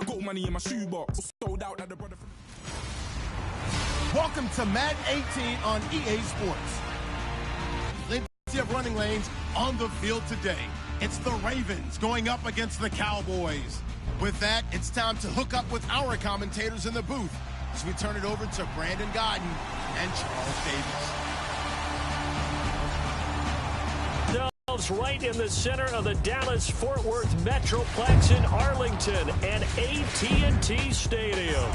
Got money in my shoebox. Sold out at the brother. Welcome to Madden 18 on EA Sports. Plenty of running lanes on the field today. It's the Ravens going up against the Cowboys. With that, it's time to hook up with our commentators in the booth as we turn it over to Brandon Godden and Charles Davis. Right in the center of the Dallas-Fort Worth Metroplex in Arlington and AT&T Stadium.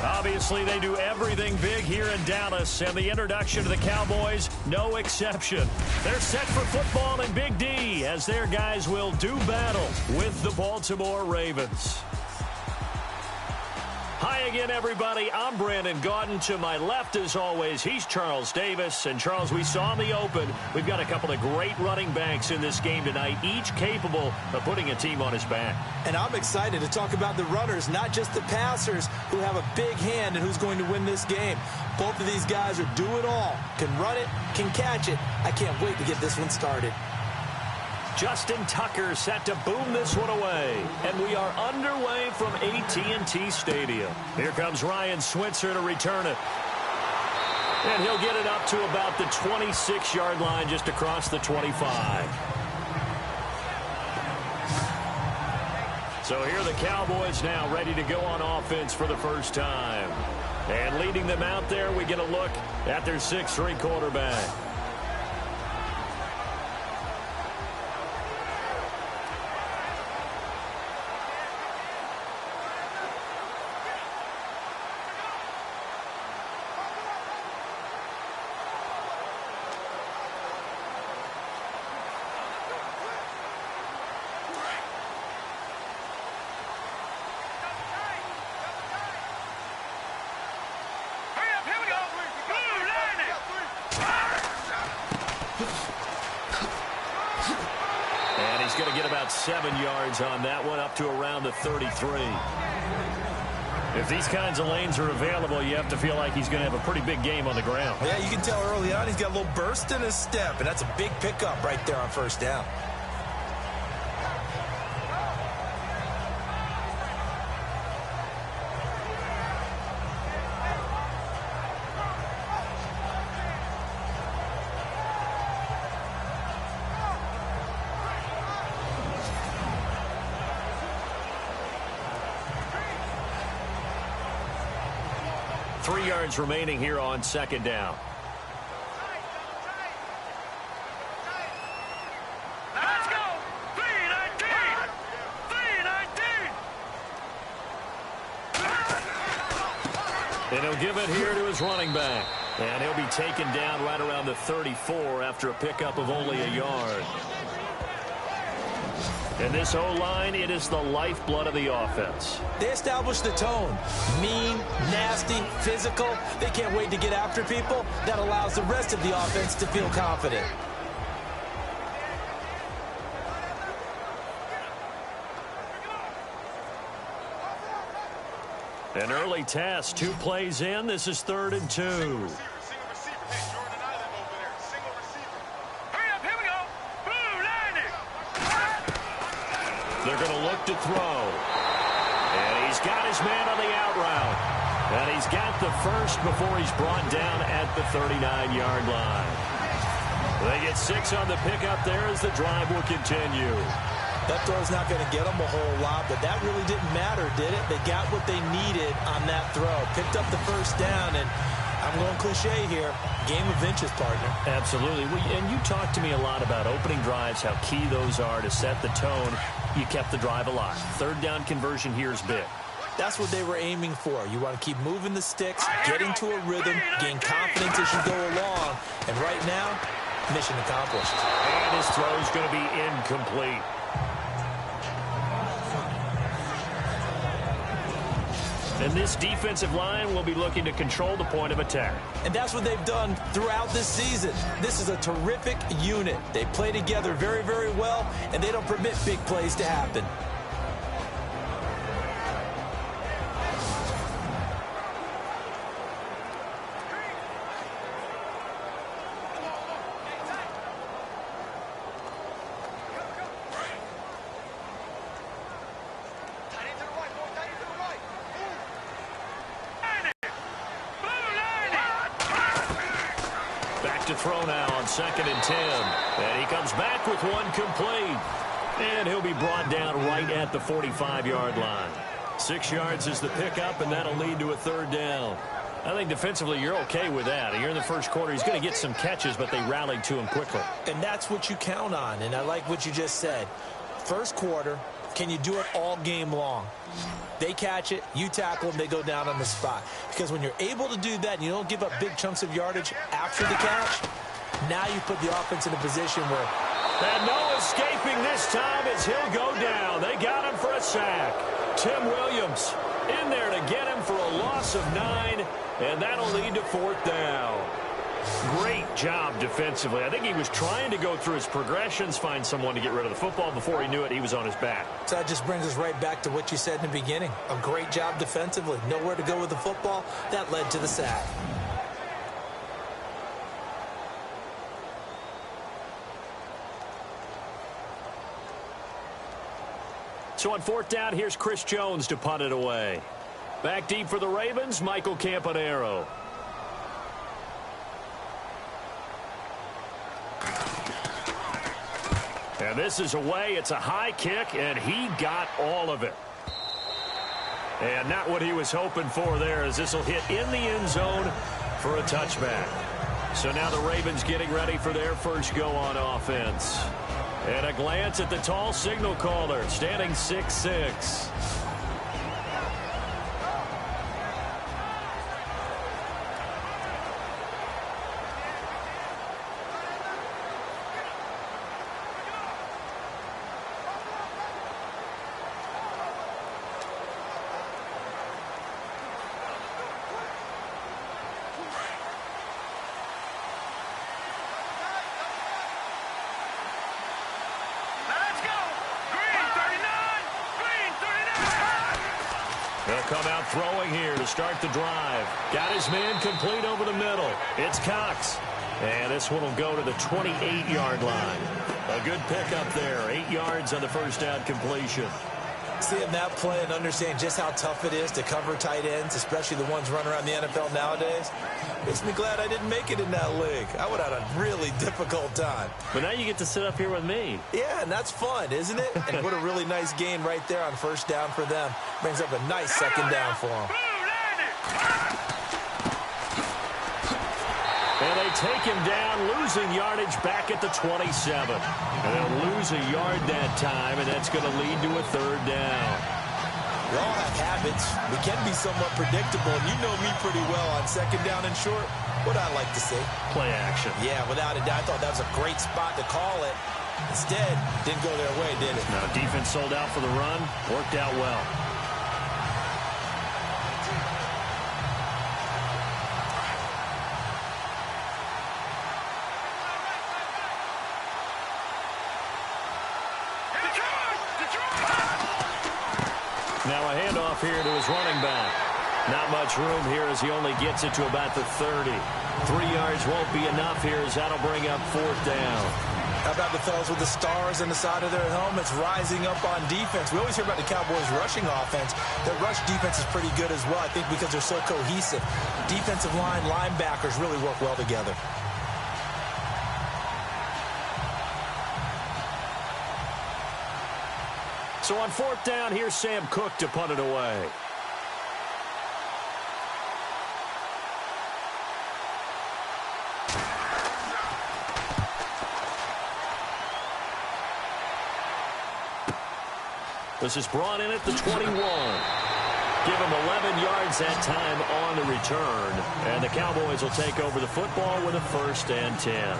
Obviously, they do everything big here in Dallas, and the introduction to the Cowboys, no exception. They're set for football in Big D as their guys will do battle with the Baltimore Ravens. Hi again, everybody. I'm Brandon Gaudin. To my left, as always, he's Charles Davis. And, Charles, we saw in the open, we've got a couple of great running backs in this game tonight, each capable of putting a team on his back. And I'm excited to talk about the runners, not just the passers who have a big hand and who's going to win this game. Both of these guys are do it all. Can run it, can catch it. I can't wait to get this one started. Justin Tucker set to boom this one away. And we are underway from AT&T Stadium. Here comes Ryan Switzer to return it. And he'll get it up to about the 26-yard line just across the 25. So here are the Cowboys now ready to go on offense for the first time. And leading them out there, we get a look at their 6'3" quarterback. Going to get about 7 yards on that one, up to around the 33. If these kinds of lanes are available, you have to feel like he's going to have a pretty big game on the ground. Yeah, you can tell early on he's got a little burst in his step, and that's a big pickup right there on first down. Remaining here on second down. Let's go! B19! And he'll give it here to his running back. And he'll be taken down right around the 34 after a pickup of only a yard. And this O-line, it is the lifeblood of the offense. They established the tone. Mean, nasty, physical. They can't wait to get after people. That allows the rest of the offense to feel confident. An early test, 2 plays in. This is 3rd and 2. They're going to look to throw. And he's got his man on the out route. And he's got the first before he's brought down at the 39-yard line. They get 6 on the pickup there as the drive will continue. That throw's not going to get them a whole lot, but that really didn't matter, did it? They got what they needed on that throw. Picked up the first down, and I'm going cliche here. Game of inches, partner. Absolutely. And you talked to me a lot about opening drives, how key those are to set the tone. You kept the drive alive. 3rd down conversion here is big. That's what they were aiming for. You want to keep moving the sticks, get into a rhythm, gain confidence as you go along. And right now, mission accomplished. And his throw is going to be incomplete. And this defensive line will be looking to control the point of attack. And that's what they've done throughout this season. This is a terrific unit. They play together very, very well, and they don't permit big plays to happen. to throw now on 2nd and 10. And he comes back with one complete. And he'll be brought down right at the 45-yard line. 6 yards is the pickup, and that'll lead to a 3rd down. I think defensively you're okay with that. Here in the first quarter, he's going to get some catches, but they rallied to him quickly. And that's what you count on, and I like what you just said. First quarter, can you do it all game long? They catch it, you tackle them, they go down on the spot. Because when you're able to do that and you don't give up big chunks of yardage after the catch, now you put the offense in a position where... And no escaping this time as he'll go down. They got him for a sack. Tim Williams in there to get him for a loss of 9, and that'll lead to 4th down. Great job defensively. I think he was trying to go through his progressions, find someone to get rid of the football. Before he knew it, he was on his back. So that just brings us right back to what you said in the beginning. A great job defensively. Nowhere to go with the football. That led to the sack. So on 4th down, here's Chris Jones to punt it away. Back deep for the Ravens, Michael Campanaro. And this is away. It's a high kick, and he got all of it. And not what he was hoping for there, as this will hit in the end zone for a touchback. So now the Ravens getting ready for their first go on offense. And a glance at the tall signal caller, standing 6'6". Come out throwing here to start the drive. Got his man complete over the middle. It's Cox. And this one will go to the 28-yard line. A good pickup there. 8 yards on the first down completion. Seeing that play and understand just how tough it is to cover tight ends, especially the ones running around the NFL nowadays, makes me glad I didn't make it in that league. I would have had a really difficult time. But now you get to sit up here with me. Yeah, and that's fun, isn't it? And what a really nice gain right there on 1st down for them. Brings up a nice 2nd down for them. And they take him down, losing yardage back at the 27. And they'll lose a yard that time, and that's going to lead to a 3rd down. We all have habits. We can be somewhat predictable, and you know me pretty well on 2nd down and short. What I like to see. Play action. Yeah, without a doubt. I thought that was a great spot to call it. Instead, didn't go their way, did it? No, defense sold out for the run. Worked out well. Now a handoff here to his running back. Not much room here as he only gets it to about the 30. 3 yards won't be enough here as that'll bring up 4th down. How about the fellas with the stars on the side of their helmets rising up on defense? We always hear about the Cowboys' rushing offense. Their rush defense is pretty good as well, I think, because they're so cohesive. Defensive line, linebackers really work well together. So on 4th down, here's Sam Cook to punt it away. This is brought in at the 21. Give him 11 yards that time on the return. And the Cowboys will take over the football with a 1st and 10.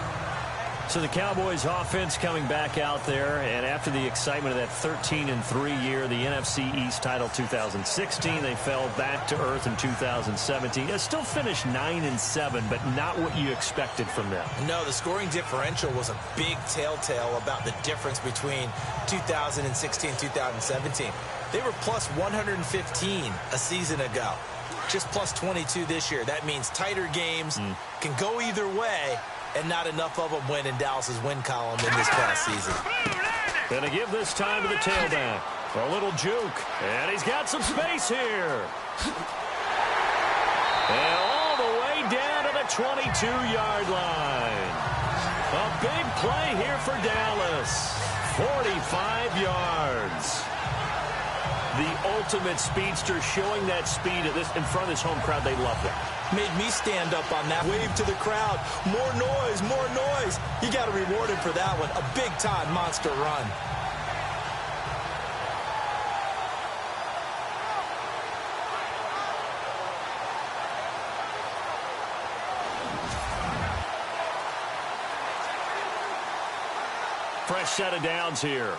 So the Cowboys offense coming back out there, and after the excitement of that 13-3 year, the NFC East title 2016, they fell back to earth in 2017. They still finished 9-7, but not what you expected from them. No, the scoring differential was a big telltale about the difference between 2016 and 2017. They were plus 115 a season ago. Just plus 22 this year. That means tighter games can go either way, and not enough of them win in Dallas's win column in this past season. Gonna give this time to the tailback. A little juke. And he's got some space here. And all the way down to the 22-yard line. A big play here for Dallas. 45 yards. The ultimate speedster, showing that speed in front of this home crowd. They love that. Made me stand up on that. Wave to the crowd. More noise, more noise. You got to reward him for that one. A big-time monster run. Fresh set of downs here.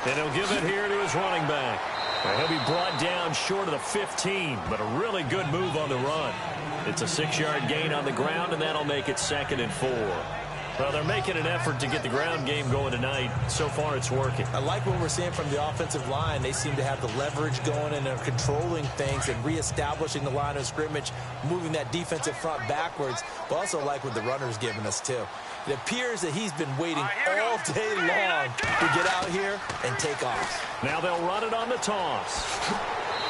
And he'll give it here to his running back. And he'll be brought down short of the 15, but a really good move on the run. It's a 6-yard gain on the ground, and that'll make it 2nd and 4. Well, they're making an effort to get the ground game going tonight. So far, it's working. I like what we're seeing from the offensive line. They seem to have the leverage going, and they're controlling things and reestablishing the line of scrimmage, moving that defensive front backwards, but also like what the runner's giving us, too. It appears that he's been waiting all day long to get out here and take off. Now they'll run it on the toss.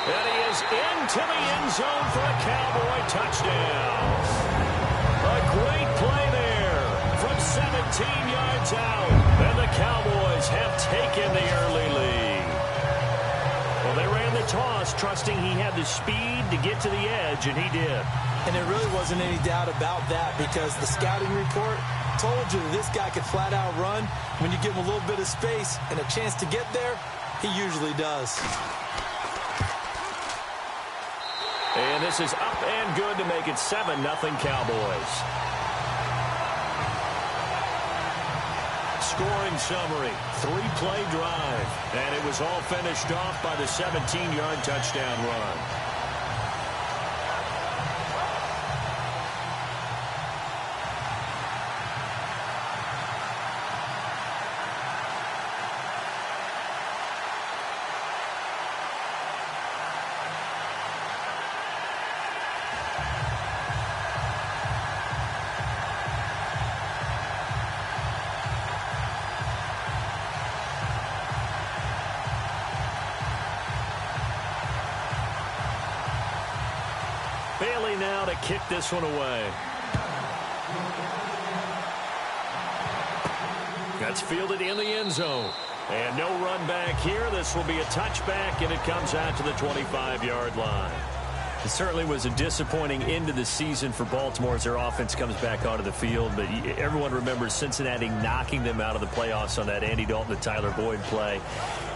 And he is into the end zone for a Cowboy touchdown. A great play there from 17 yards out. And the Cowboys have taken the early lead. Well, they ran the toss, trusting he had the speed to get to the edge, and he did. And there really wasn't any doubt about that, because the scouting report told you that this guy could flat out run. When you give him a little bit of space and a chance to get there, he usually does. And this is up and good to make it 7-0 Cowboys. Scoring summary, 3-play drive, and it was all finished off by the 17-yard touchdown run. Bailey now to kick this one away. That's fielded in the end zone. And no run back here. This will be a touchback, and it comes out to the 25-yard line. It certainly was a disappointing end of the season for Baltimore as their offense comes back onto the field. But everyone remembers Cincinnati knocking them out of the playoffs on that Andy Dalton to Tyler Boyd play.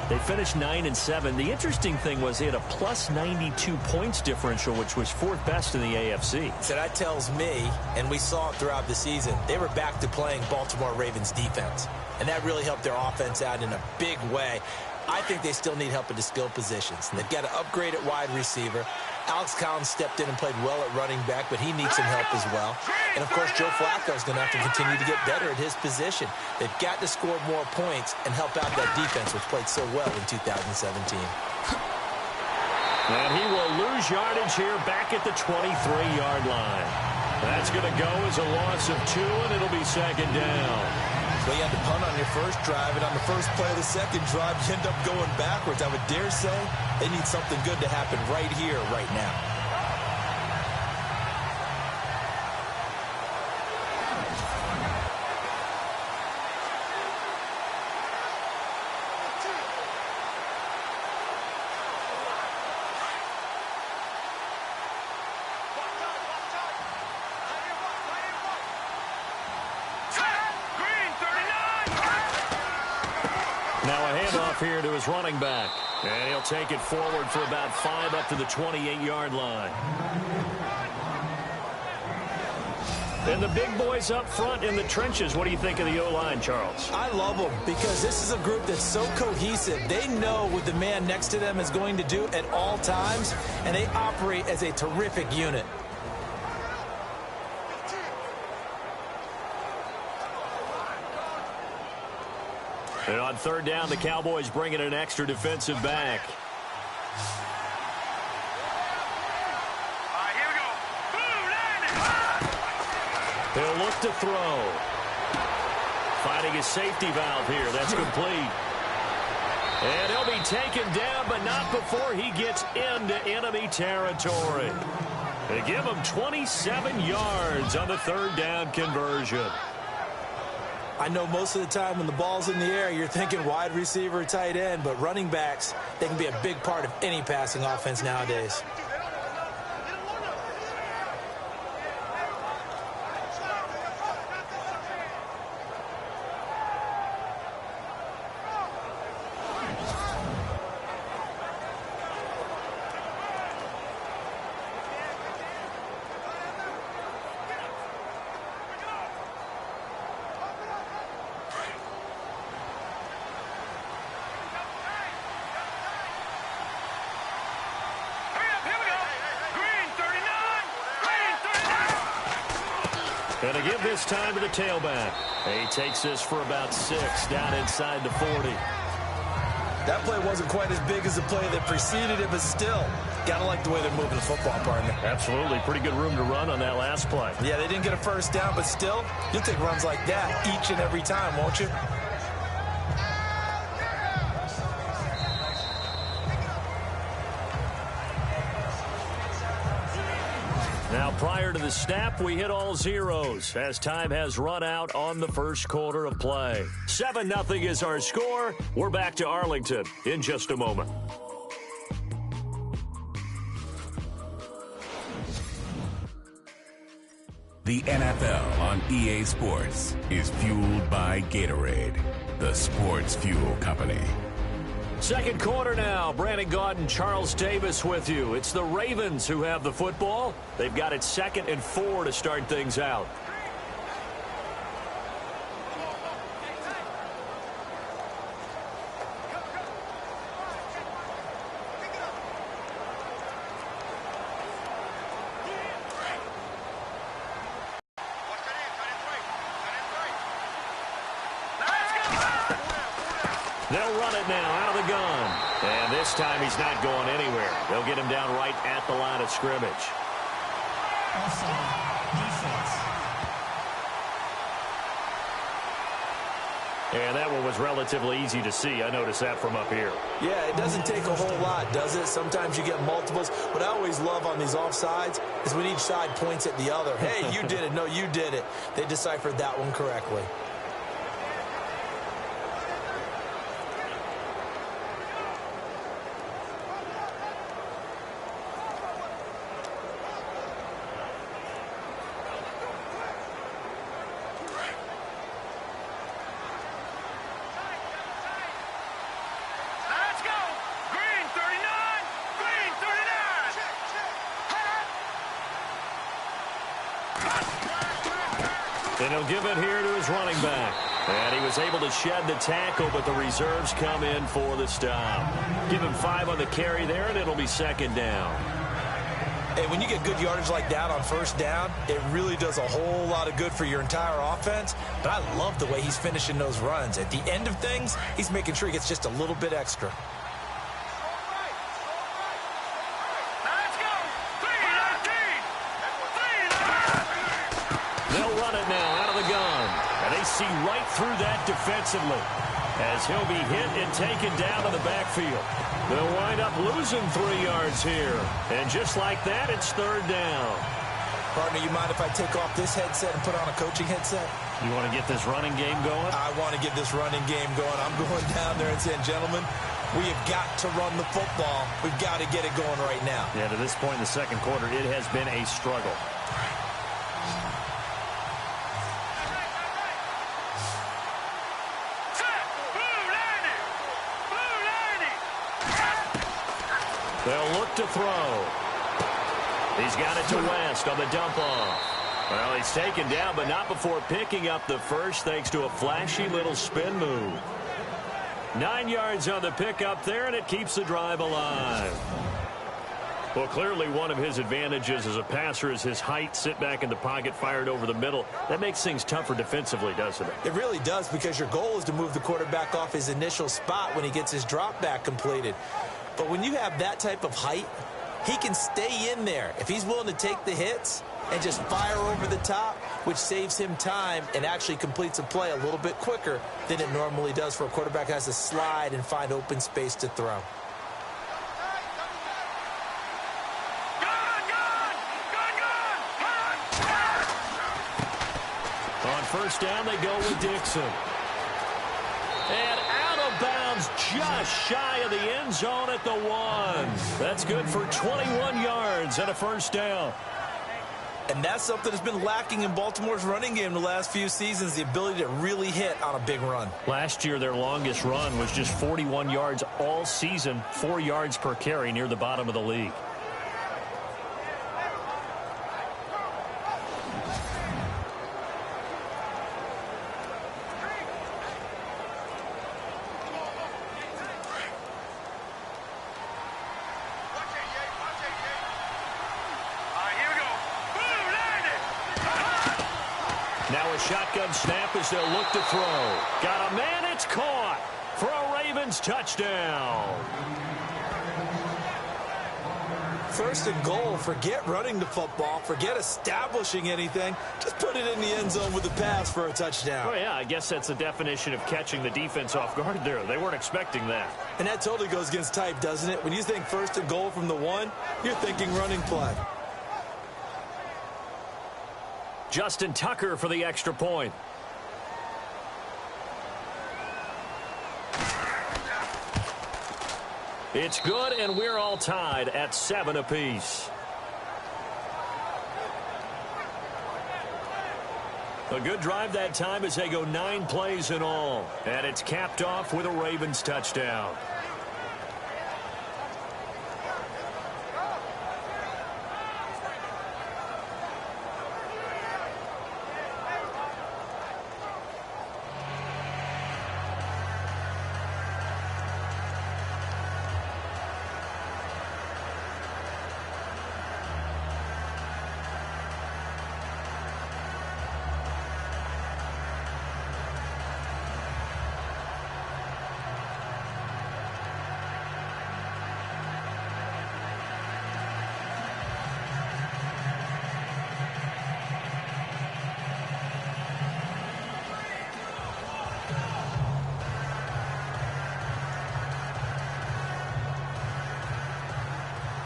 They finished 9-7. The interesting thing was they had a plus 92 points differential, which was 4th best in the AFC. So that tells me, and we saw it throughout the season, they were back to playing Baltimore Ravens defense. And that really helped their offense out in a big way. I think they still need help at the skill positions. They've got to upgrade at wide receiver. Alex Collins stepped in and played well at running back, but he needs some help as well. And, of course, Joe Flacco is going to have to continue to get better at his position. They've got to score more points and help out that defense, which played so well in 2017. And he will lose yardage here back at the 23-yard line. That's going to go as a loss of 2, and it'll be 2nd down. So you had to punt on your first drive, and on the first play of the second drive, you end up going backwards. I would dare say they need something good to happen right here, right now. Here to his running back, and he'll take it forward for about 5 up to the 28-yard line. And the big boys up front in the trenches. What do you think of the O-line, Charles? I love them because this is a group that's so cohesive. They know what the man next to them is going to do at all times, and they operate as a terrific unit. And on 3rd down, the Cowboys bring in an extra defensive back. All right, here we go. Boom, He'll look to throw. Finding his safety valve here. That's complete. And he'll be taken down, but not before he gets into enemy territory. They give him 27 yards on the third down conversion. I know most of the time when the ball's in the air, you're thinking wide receiver, tight end, but running backs, they can be a big part of any passing offense nowadays. And to give this time to the tailback. He takes this for about 6 down inside the 40. That play wasn't quite as big as the play that preceded it, but still, gotta like the way they're moving the football, partner. Absolutely. Pretty good room to run on that last play. Yeah, they didn't get a first down, but still, you'll take runs like that each and every time, won't you? Now, prior to the snap, we hit all zeros as time has run out on the first quarter of play. 7-0 is our score. We're back to Arlington in just a moment. The NFL on EA Sports is fueled by Gatorade, the sports fuel company. Second quarter now. Brandon Gaudin, Charles Davis with you. It's the Ravens who have the football. They've got it 2nd and 4 to start things out. They'll run it now out of the gun. And this time he's not going anywhere. They'll get him down right at the line of scrimmage. And that one was relatively easy to see. I noticed that from up here. Yeah, it doesn't take a whole lot, does it? Sometimes you get multiples. What I always love on these offsides is when each side points at the other. Hey, you did it. No, you did it. They deciphered that one correctly. And he'll give it here to his running back. And he was able to shed the tackle, but the reserves come in for the stop. Give him 5 on the carry there, and it'll be 2nd down. And when you get good yardage like that on first down, it really does a whole lot of good for your entire offense. But I love the way he's finishing those runs. At the end of things, he's making sure he gets just a little bit extra. See right through that defensively as he'll be hit and taken down to the backfield. They'll wind up losing 3 yards here. And just like that, it's 3rd down. Partner, you mind if I take off this headset and put on a coaching headset? You want to get this running game going? I want to get this running game going. I'm going down there and saying, gentlemen, we have got to run the football. We've got to get it going right now. Yeah, to this point in the second quarter, it has been a struggle. They'll look to throw. He's got it to West on the dump off. Well, he's taken down, but not before picking up the first thanks to a flashy little spin move. 9 yards on the pickup there, and it keeps the drive alive. Well, clearly one of his advantages as a passer is his height, sit back in the pocket, fired over the middle. That makes things tougher defensively, doesn't it? It really does, because your goal is to move the quarterback off his initial spot when he gets his drop back completed. But when you have that type of height, he can stay in there. If he's willing to take the hits and just fire over the top, which saves him time and actually completes a play a little bit quicker than it normally does for a quarterback who has to slide and find open space to throw. On first down, they go with Dixon. And out of bounds, just shy of the end zone at the 1. That's good for 21 yards and a first down. And that's something that's been lacking in Baltimore's running game the last few seasons, the ability to really hit on a big run. Last year, their longest run was just 41 yards all season, 4 yards per carry, near the bottom of the league. Now a shotgun snap as they'll look to throw. Got a man, it's caught for a Ravens touchdown. First and goal, forget running the football, forget establishing anything. Just put it in the end zone with the pass for a touchdown. Oh, yeah, I guess that's the definition of catching the defense off guard there. They weren't expecting that. And that totally goes against type, doesn't it? When you think first and goal from the 1, you're thinking running play. Justin Tucker for the extra point. It's good, and we're all tied at 7 apiece. A good drive that time as they go 9 plays in all. And it's capped off with a Ravens touchdown.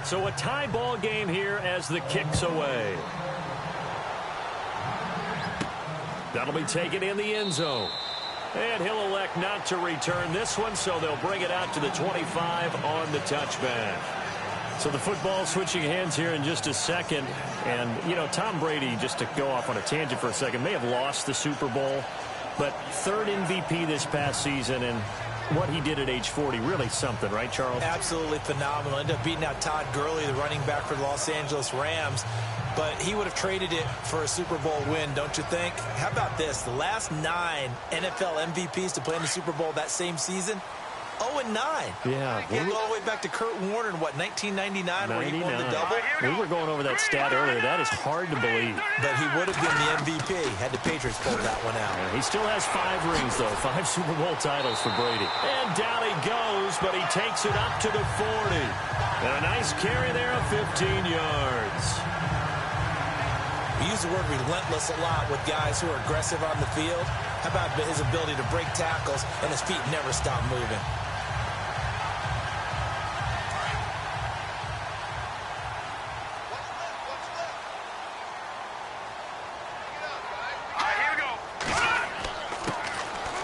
So a tie ball game here as the kick's away. That'll be taken in the end zone. And he'll elect not to return this one, so they'll bring it out to the 25 on the touchback. So the football switching hands here in just a second. And, you know, Tom Brady, just to go off on a tangent for a second, may have lost the Super Bowl, but 3rd MVP this past season, and what he did at age 40, really something, right, Charles? Absolutely phenomenal. Ended up beating out Todd Gurley, the running back for the Los Angeles Rams. But he would have traded it for a Super Bowl win, don't you think? How about this? The last 9 NFL MVPs to play in the Super Bowl that same season, 0-9. Yeah. We'll go all the way back to Kurt Warner in, what, 1999, where he won the double? We were going over that stat earlier. That is hard to believe. But he would have been the MVP had the Patriots pulled that one out. Yeah, he still has 5 rings, though. 5 Super Bowl titles for Brady. And down he goes, but he takes it up to the 40. And a nice carry there of 15 yards. We use the word relentless a lot with guys who are aggressive on the field. How about his ability to break tackles and his feet never stop moving?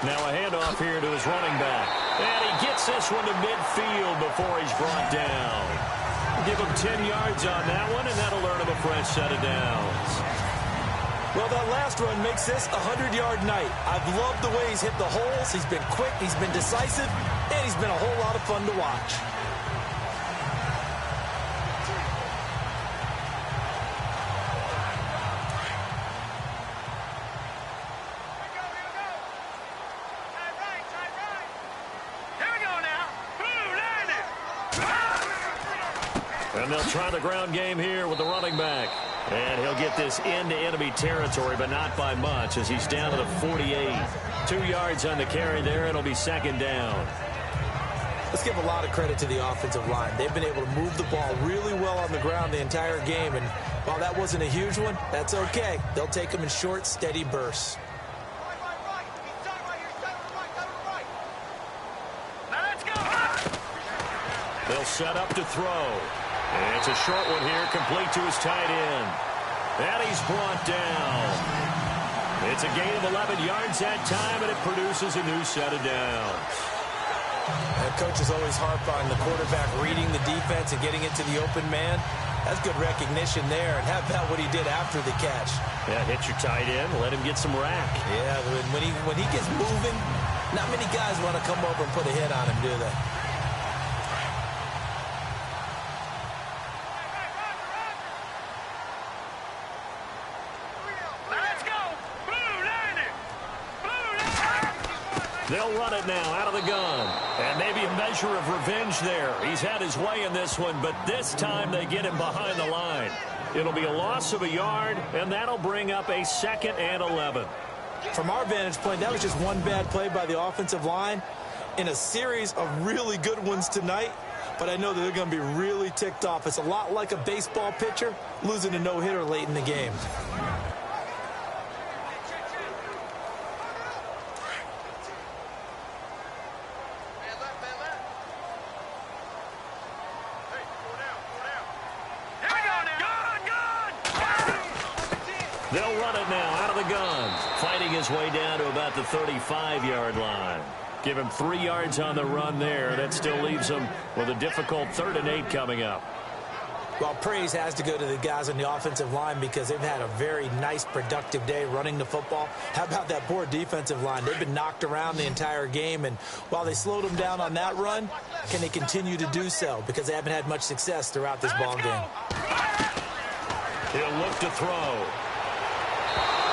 Now a handoff here to his running back. And he gets this one to midfield before he's brought down. Give him 10 yards on that one, and that'll earn him a fresh set of downs. Well, that last run makes this a 100-yard night. I've loved the way he's hit the holes. He's been quick, he's been decisive, and he's been a whole lot of fun to watch. And they'll try the ground game here with the running back. And he'll get this into enemy territory, but not by much as he's down to the 48. 2 yards on the carry there. It'll be second down. Let's give a lot of credit to the offensive line. They've been able to move the ball really well on the ground the entire game, and While that wasn't a huge one, that's okay. They'll take them in short, steady bursts. They'll set up to throw. And it's a short one here, complete to his tight end. And he's brought down. It's a gain of 11 yards that time, and it produces a new set of downs. And coaches always harp on the quarterback reading the defense and getting it to the open man. That's good recognition there. And how about what he did after the catch? Yeah, hit your tight end, let him get some rack. Yeah, when he gets moving, not many guys want to come over and put a hit on him, do they? They'll run it now out of the gun. And maybe a measure of revenge there. He's had his way in this one, but this time they get him behind the line. It'll be a loss of a yard, and that'll bring up a 2nd and 11. From our vantage point, that was just one bad play by the offensive line in a series of really good ones tonight. But I know that they're going to be really ticked off. It's a lot like a baseball pitcher losing a no-hitter late in the game. They'll run it now out of the gun, fighting his way down to about the 35-yard line. Give him 3 yards on the run there. That still leaves him with a difficult 3rd and 8 coming up. Well, praise has to go to the guys on the offensive line because they've had a very nice, productive day running the football. How about that poor defensive line? They've been knocked around the entire game, and while they slowed them down on that run, can they continue to do so? Because they haven't had much success throughout this ball game. He'll look to throw.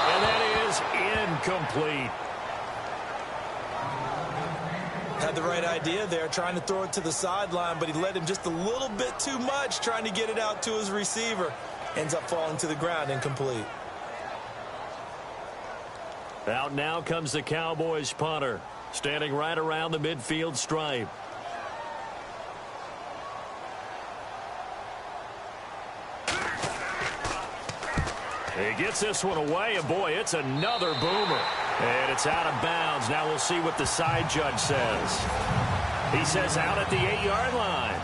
And that is incomplete. Had the right idea there, trying to throw it to the sideline, but he led him just a little bit too much, trying to get it out to his receiver. Ends up falling to the ground, incomplete. Out now comes the Cowboys punter, standing right around the midfield stripe. He gets this one away, and boy, it's another boomer. And it's out of bounds. Now we'll see what the side judge says. He says out at the 8-yard line.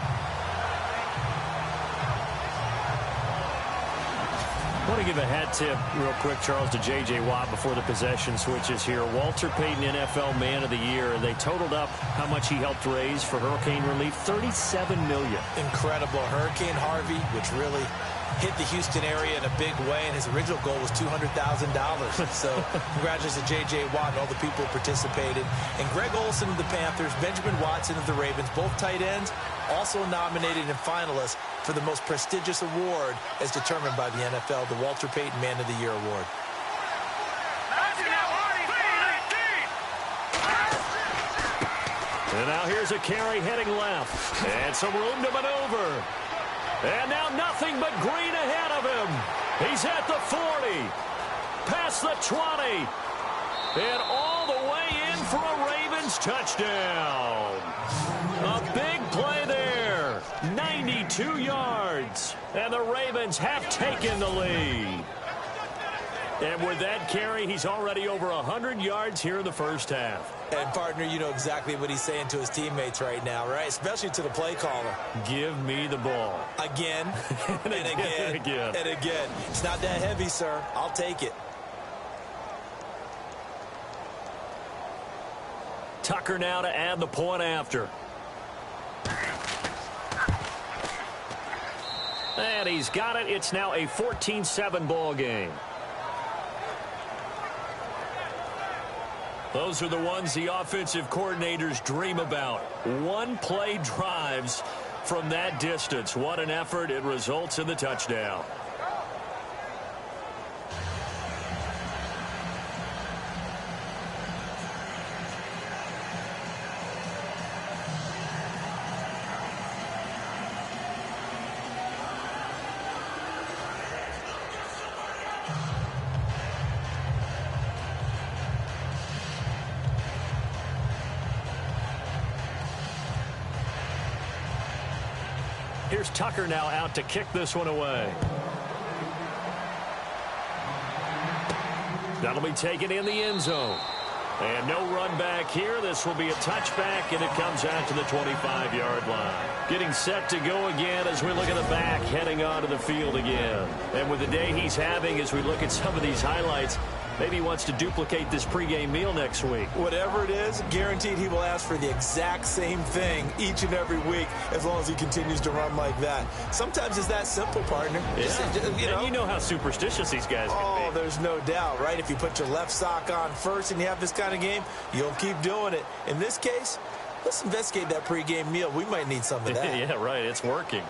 I want to give a hat tip real quick, Charles, to J.J. Watt before the possession switches here. Walter Payton, NFL Man of the Year, and they totaled up how much he helped raise for hurricane relief, $37 million. Incredible. Hurricane Harvey, which really hit the Houston area in a big way, and his original goal was $200,000. So congratulations to J.J. Watt and all the people who participated. And Greg Olsen of the Panthers, Benjamin Watson of the Ravens, both tight ends, also nominated and finalists for the most prestigious award as determined by the NFL, the Walter Payton Man of the Year Award. And now here's a carry heading left. And some room to maneuver. And now nothing but green ahead of him. He's at the 40. Past the 20. And all the way in for a Ravens touchdown. A big play there. 92 yards. And the Ravens have taken the lead. And with that carry, he's already over 100 yards here in the first half. And, partner, you know exactly what he's saying to his teammates right now, right? Especially to the play caller. Give me the ball. Again, and again, and again. It's not that heavy, sir. I'll take it. Tucker now to add the point after. And he's got it. It's now a 14-7 ball game. Those are the ones the offensive coordinators dream about. One-play drives from that distance. What an effort. It results in the touchdown. Here's Tucker now out to kick this one away. That'll be taken in the end zone. And no run back here. This will be a touchback, and it comes out to the 25-yard line. Getting set to go again as we look at the back heading onto the field again. And with the day he's having, as we look at some of these highlights, maybe he wants to duplicate this pregame meal next week. Whatever it is, guaranteed he will ask for the exact same thing each and every week as long as he continues to run like that. Sometimes it's that simple, partner. Yeah. And you know how superstitious these guys can be. There's no doubt, right? If you put your left sock on first and you have this kind of game, you'll keep doing it. In this case, let's investigate that pregame meal. We might need some of that. Yeah, right. It's working.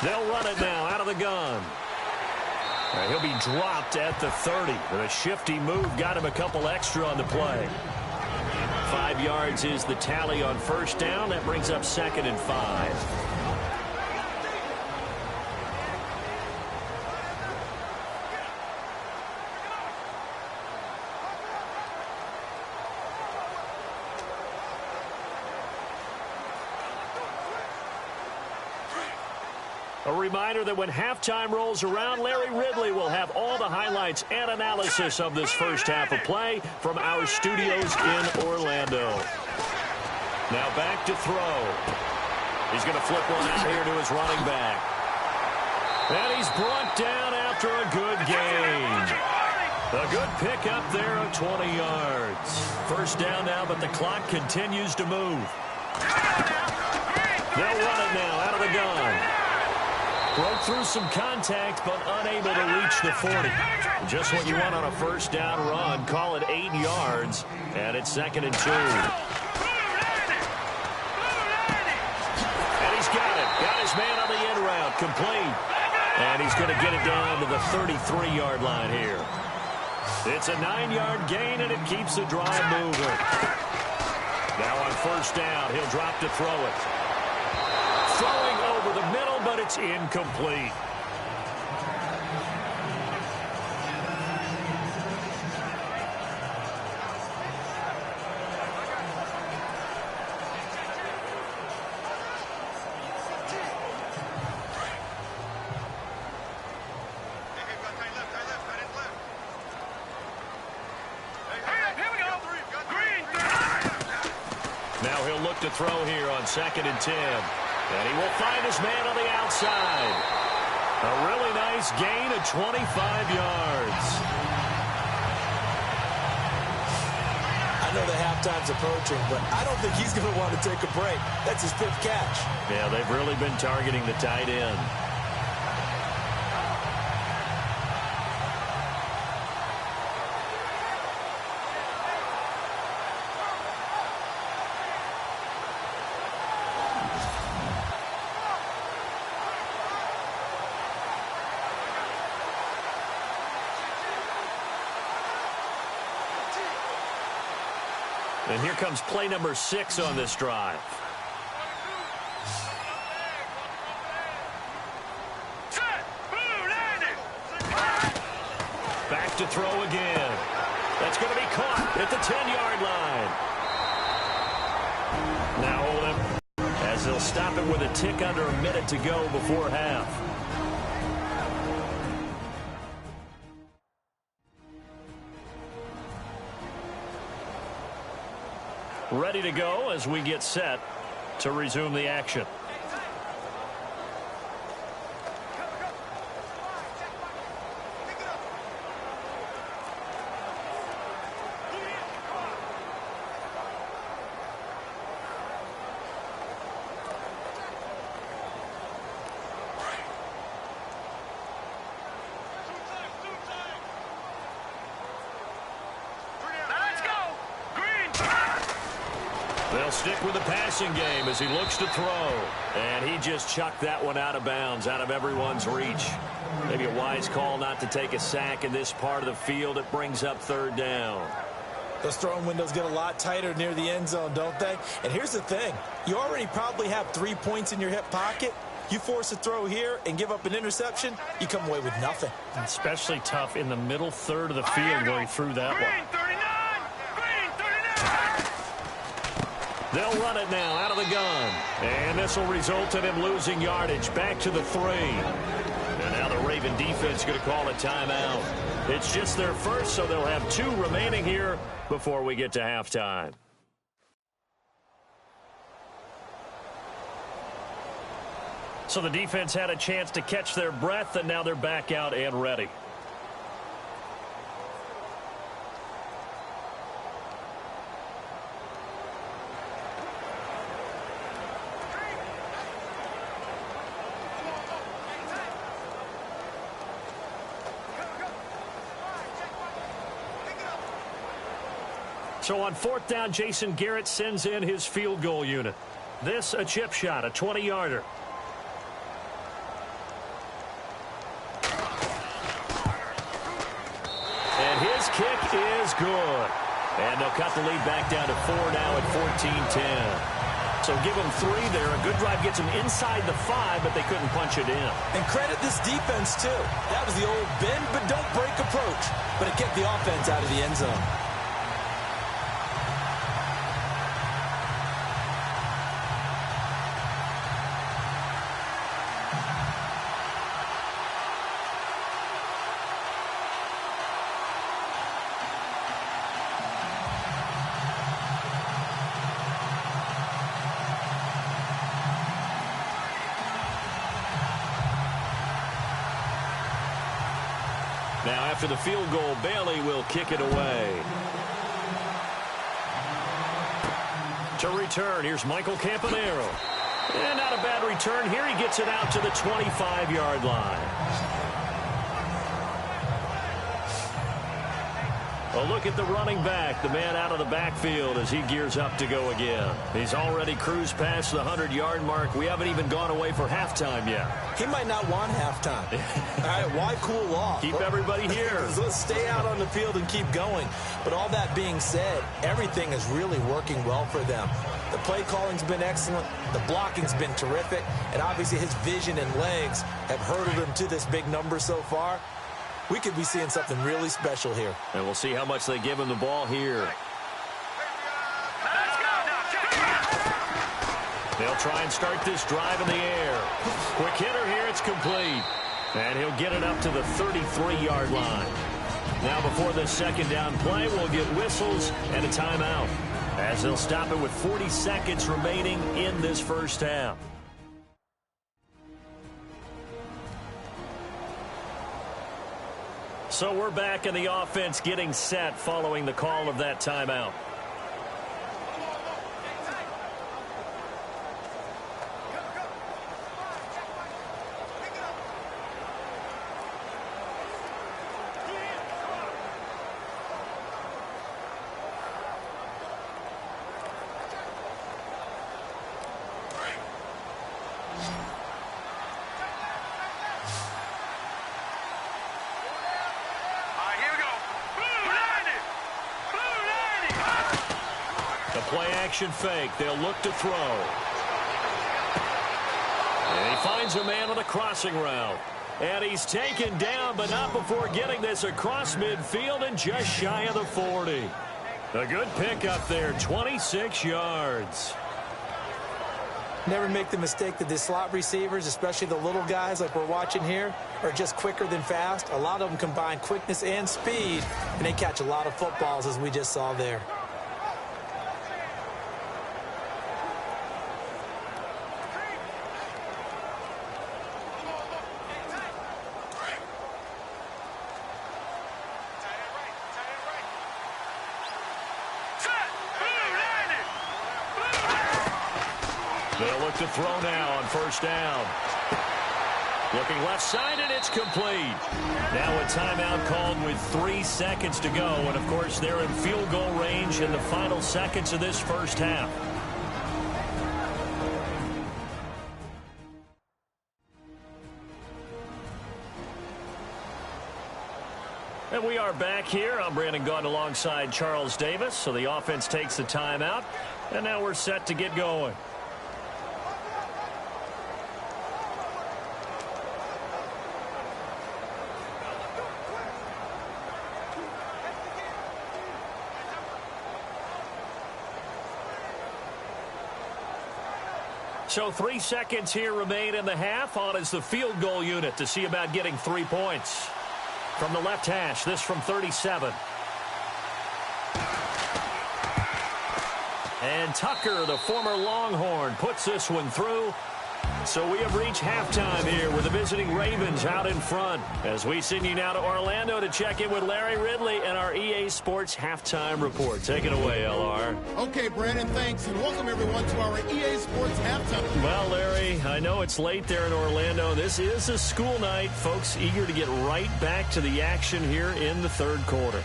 They'll run it now out of the gun. He'll be dropped at the 30. With a shifty move, got him a couple extra on the play. 5 yards is the tally on first down. That brings up 2nd and 5. A reminder that when halftime rolls around, Larry Ridley will have all the highlights and analysis of this first half of play from our studios in Orlando. Now back to throw. He's going to flip one out here to his running back. And he's brought down after a good gain. A good pickup there of 20 yards. First down now, but the clock continues to move. They'll run it now out of the gun. Broke through some contact, but unable to reach the 40. Just what you want on a first down run. Call it 8 yards, and it's 2nd and 2. And he's got it. Got his man on the end route. Complete. And he's going to get it down to the 33-yard line here. It's a 9-yard gain, and it keeps the drive moving. Now on first down, he'll drop to throw it. Throwing over the middle, but it's incomplete. Now he'll look to throw here on 2nd and 10. And he will find his man on the outside. A really nice gain of 25 yards. I know the halftime's approaching, but I don't think he's going to want to take a break. That's his 5th catch. Yeah, they've really been targeting the tight end. And here comes play number 6 on this drive. Back to throw again. That's going to be caught at the 10-yard line. Now hold him as they'll stop it with a tick under a minute to go before half. Ready to go as we get set to resume the action. They'll stick with the passing game as he looks to throw. And he just chucked that one out of bounds, out of everyone's reach. Maybe a wise call not to take a sack in this part of the field. It brings up 3rd down. Those throwing windows get a lot tighter near the end zone, don't they? And here's the thing. You already probably have 3 points in your hip pocket. You force a throw here and give up an interception, you come away with nothing. Especially tough in the middle third of the field where he threw that one. Green 39! Green 39! They'll run it now out of the gun. And this will result in him losing yardage back to the 3. And now the Raven defense is going to call a timeout. It's just their first, so they'll have 2 remaining here before we get to halftime. So the defense had a chance to catch their breath, and now they're back out and ready. So on 4th down, Jason Garrett sends in his field goal unit. This a chip shot, a 20-yarder. And his kick is good. And they'll cut the lead back down to 4 now at 14-10. So give them 3 there. A good drive gets them inside the 5, but they couldn't punch it in. And credit this defense, too. That was the old bend but don't break approach. But it kept the offense out of the end zone. Now after the field goal, Bailey will kick it away. To return, here's Michael Campanero. And not a bad return here. He gets it out to the 25-yard line. A look at the running back, the man out of the backfield as he gears up to go again. He's already cruised past the 100-yard mark. We haven't even gone away for halftime yet. He might not want halftime. All right, why cool off? Keep everybody here. Let's stay out on the field and keep going. But all that being said, everything is really working well for them. The play calling's been excellent. The blocking's been terrific. And obviously his vision and legs have hurdled him to this big number so far. We could be seeing something really special here. And we'll see how much they give him the ball here. They'll try and start this drive in the air. Quick hitter here, it's complete. And he'll get it up to the 33-yard line. Now before this second down play, we'll get whistles and a timeout, as they'll stop it with 40 seconds remaining in this first half. So we're back in the offense getting set following the call of that timeout. Action fake. They'll look to throw. And he finds a man on a crossing route. And he's taken down, but not before getting this across midfield and just shy of the 40. A good pick up there, 26 yards. Never make the mistake that the slot receivers, especially the little guys like we're watching here, are just quicker than fast. A lot of them combine quickness and speed, and they catch a lot of footballs, as we just saw there. They'll look to throw now on first down. Looking left side, and it's complete. Now a timeout called with 3 seconds to go. And, of course, they're in field goal range in the final seconds of this first half. And we are back here. I'm Brandon Gaudin alongside Charles Davis. So the offense takes the timeout. And now we're set to get going. So 3 seconds here remain in the half. On is the field goal unit to see about getting 3 points. From the left hash, this from 37. And Tucker, the former Longhorn, puts this one through. So we have reached halftime here with the visiting Ravens out in front. As we send you now to Orlando to check in with Larry Ridley and our EA Sports Halftime Report. Take it away, LR. Okay, Brandon, thanks, and welcome everyone to our EA Sports Halftime. Well, Larry, I know it's late there in Orlando. This is a school night. Folks eager to get right back to the action here in the third quarter.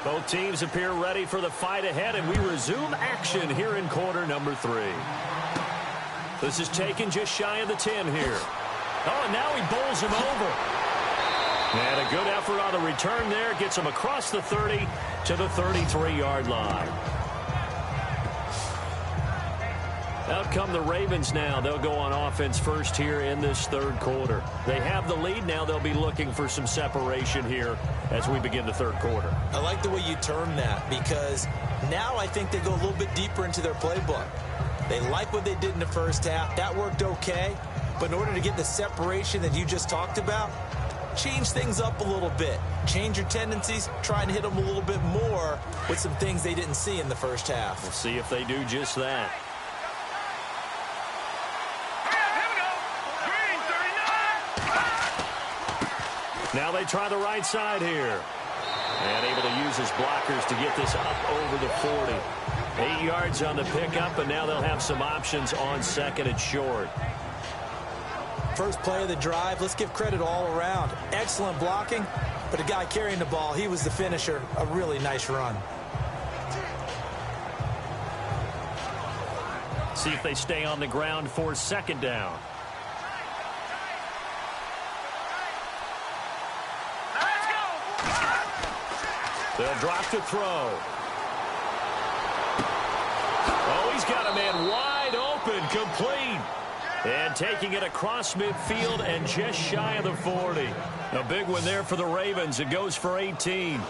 Both teams appear ready for the fight ahead, and we resume action here in quarter number 3. This is taken just shy of the 10 here. Oh, and now he bowls him over. And a good effort on the return there. Gets him across the 30 to the 33-yard line. Out come the Ravens now. They'll go on offense first here in this third quarter. They have the lead. Now they'll be looking for some separation here as we begin the third quarter. I like the way you term that, because now I think they go a little bit deeper into their playbook. They like what they did in the first half. That worked okay. But in order to get the separation that you just talked about, change things up a little bit. Change your tendencies. Try and hit them a little bit more with some things they didn't see in the first half. We'll see if they do just that. Now they try the right side here. And able to use his blockers to get this up over the 40. 8 yards on the pickup, and now they'll have some options on second and short. First play of the drive, let's give credit all around. Excellent blocking, but the guy carrying the ball, he was the finisher. A really nice run. See if they stay on the ground for second down. They'll drop to throw. Oh, he's got a man wide open, complete. And taking it across midfield and just shy of the 40. A big one there for the Ravens. It goes for 18.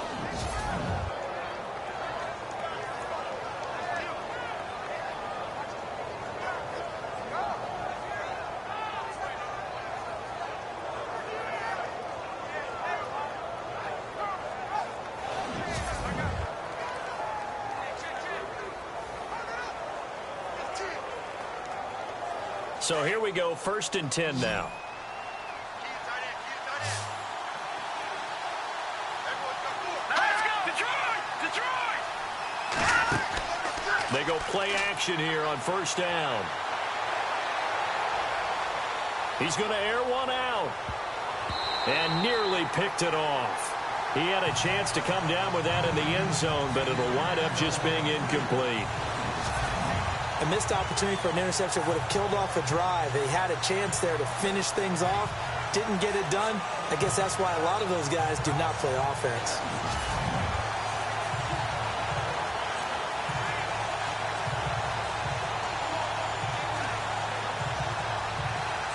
So here we go, 1st and 10 now. They go play action here on 1st down. He's going to air one out. And nearly picked it off. He had a chance to come down with that in the end zone, but it'll wind up just being incomplete. A missed opportunity for an interception would have killed off a drive. They had a chance there to finish things off. Didn't get it done. I guess that's why a lot of those guys do not play offense.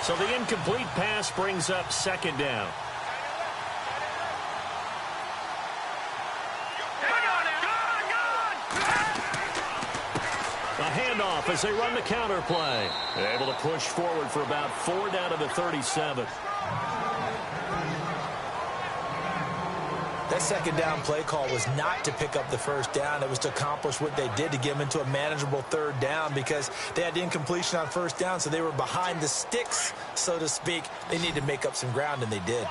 So the incomplete pass brings up 2nd down. Handoff as they run the counter play. Able to push forward for about 4 down to the 37. That 2nd down play call was not to pick up the 1st down. It was to accomplish what they did to get them into a manageable 3rd down, because they had the incompletion on 1st down, so they were behind the sticks, so to speak. They needed to make up some ground, and they did.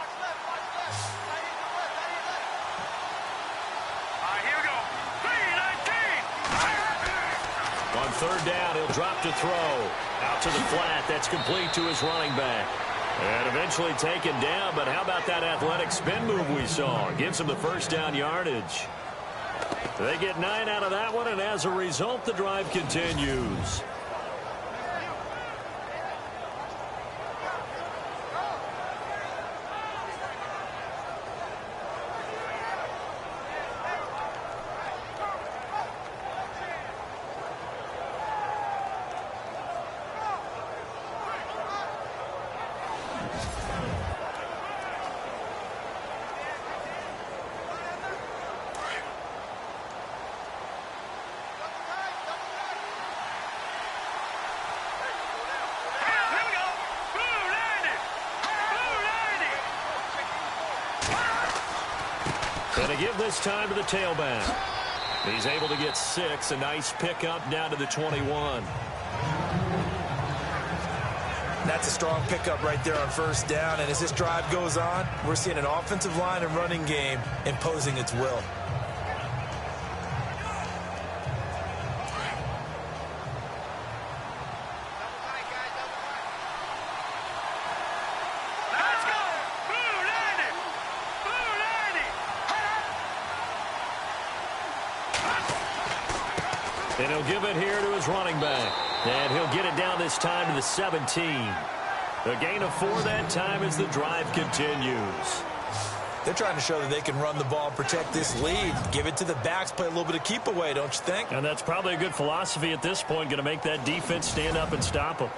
On 3rd down, he'll drop to throw. Out to the flat. That's complete to his running back. And eventually taken down, but how about that athletic spin move we saw? Gives him the 1st down yardage. They get 9 out of that one, and as a result, the drive continues. And to give this time to the tailback. He's able to get 6. A nice pickup down to the 21. That's a strong pickup right there on first down. And as this drive goes on, we're seeing an offensive line and running game imposing its will. And he'll give it here to his running back. And he'll get it down this time to the 17. A gain of 4 that time as the drive continues. They're trying to show that they can run the ball, protect this lead. Give it to the backs, play a little bit of keep away, don't you think? And that's probably a good philosophy at this point, going to make that defense stand up and stop them.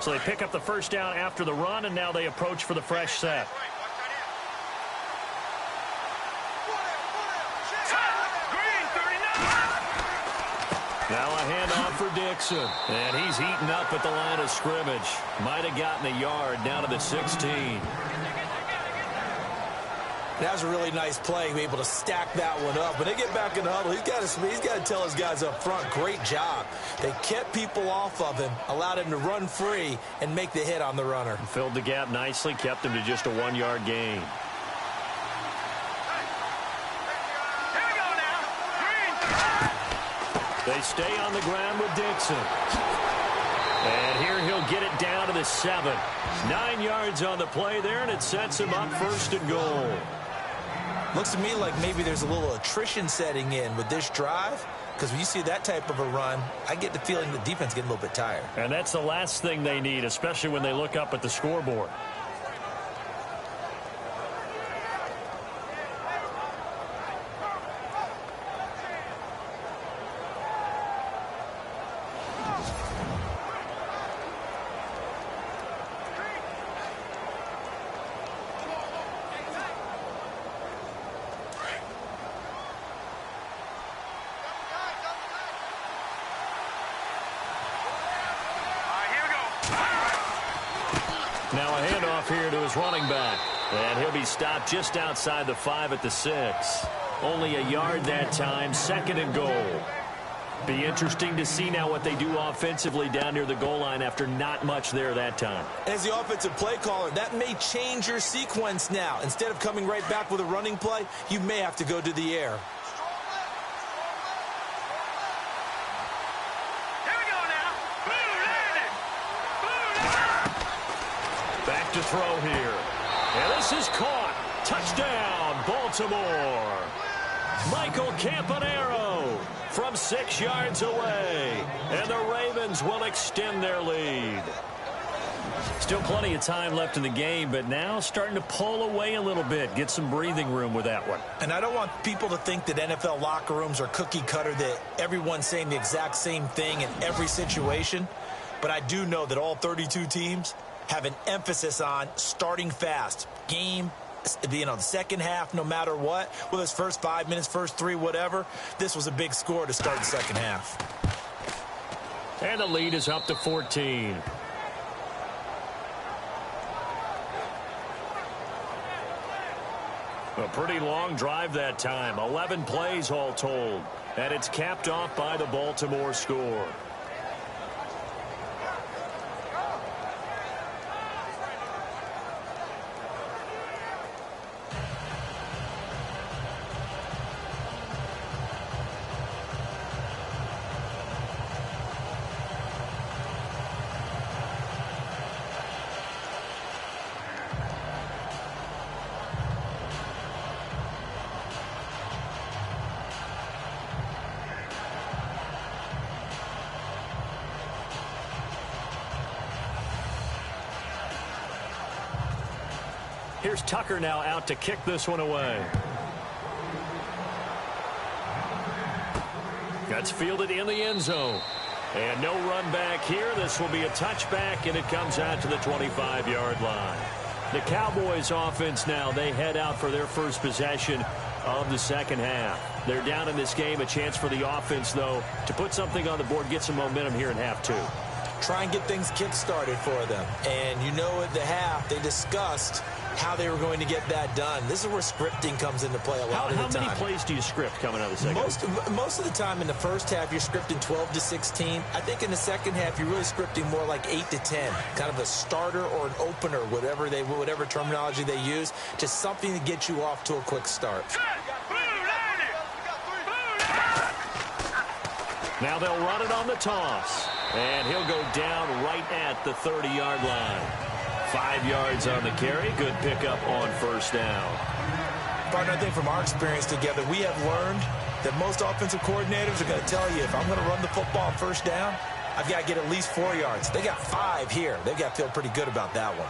So they pick up the first down after the run, and now they approach for the fresh set. Now a handoff for Dixon. And he's eaten up at the line of scrimmage. Might have gotten a yard down to the 16. That was a really nice play, be able to stack that one up. When they get back in the huddle, he's got to tell his guys up front, great job. They kept people off of him, allowed him to run free, and make the hit on the runner. Filled the gap nicely, kept him to just a 1-yard gain. They stay on the ground with Dixon. And here he'll get it down to the 7. 9 yards on the play there, and it sets him up 1st and goal. Looks to me like maybe there's a little attrition setting in with this drive, because when you see that type of a run, I get the feeling the defense getting a little bit tired. And that's the last thing they need, especially when they look up at the scoreboard. Now a handoff here to his running back. And he'll be stopped just outside the 5 at the 6. Only a yard that time, 2nd and goal. Be interesting to see now what they do offensively down near the goal line after not much there that time. As the offensive play caller, that may change your sequence now. Instead of coming right back with a running play, you may have to go to the air. To throw here. And this is caught. Touchdown, Baltimore. Michael Campanaro from 6 yards away. And the Ravens will extend their lead. Still plenty of time left in the game, but now starting to pull away a little bit. Get some breathing room with that one. And I don't want people to think that NFL locker rooms are cookie cutter, that everyone's saying the exact same thing in every situation. But I do know that all 32 teams have an emphasis on starting fast. Game, the second half, no matter what, whether it's first 5 minutes, first 3, whatever. This was a big score to start the second half. And the lead is up to 14. A pretty long drive that time. 11 plays all told. And it's capped off by the Baltimore score. Here's Tucker now out to kick this one away. That's fielded in the end zone. And no run back here. This will be a touchback, and it comes out to the 25-yard line. The Cowboys offense now, they head out for their first possession of the second half. They're down in this game. A chance for the offense, though, to put something on the board, get some momentum here in half 2. try and get things kick-started for them. And you know at the half, they discussed how they were going to get that done. This is where scripting comes into play a lot of the time. How many plays do you script coming out of the second? Most of the time in the first half, you're scripting 12 to 16. I think in the second half, you're really scripting more like 8 to 10, kind of a starter or an opener, whatever terminology they use, just something to get you off to a quick start. Now they'll run it on the toss, and he'll go down right at the 30-yard line. 5 yards on the carry. Good pickup on first down. Partner, I think from our experience together, we have learned that most offensive coordinators are going to tell you, if I'm going to run the football on first down, I've got to get at least 4 yards. They got 5 here. They've got to feel pretty good about that one.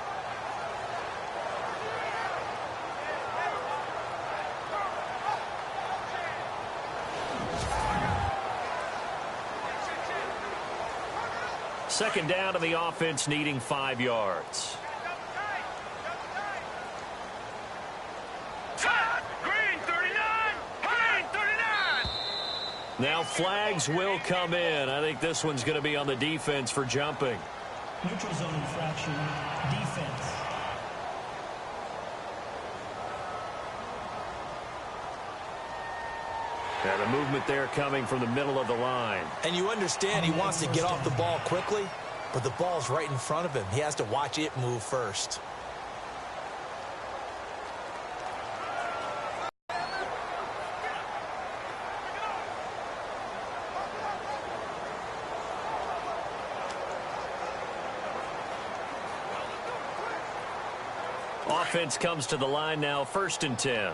Second down, and the offense needing 5 yards. Now flags will come in. I think this one's going to be on the defense for jumping. Neutral zone infraction, defense. Yeah, the movement there coming from the middle of the line. And you understand he wants to get off the ball quickly, but the ball's right in front of him. He has to watch it move first. Offense comes to the line now, 1st and 10.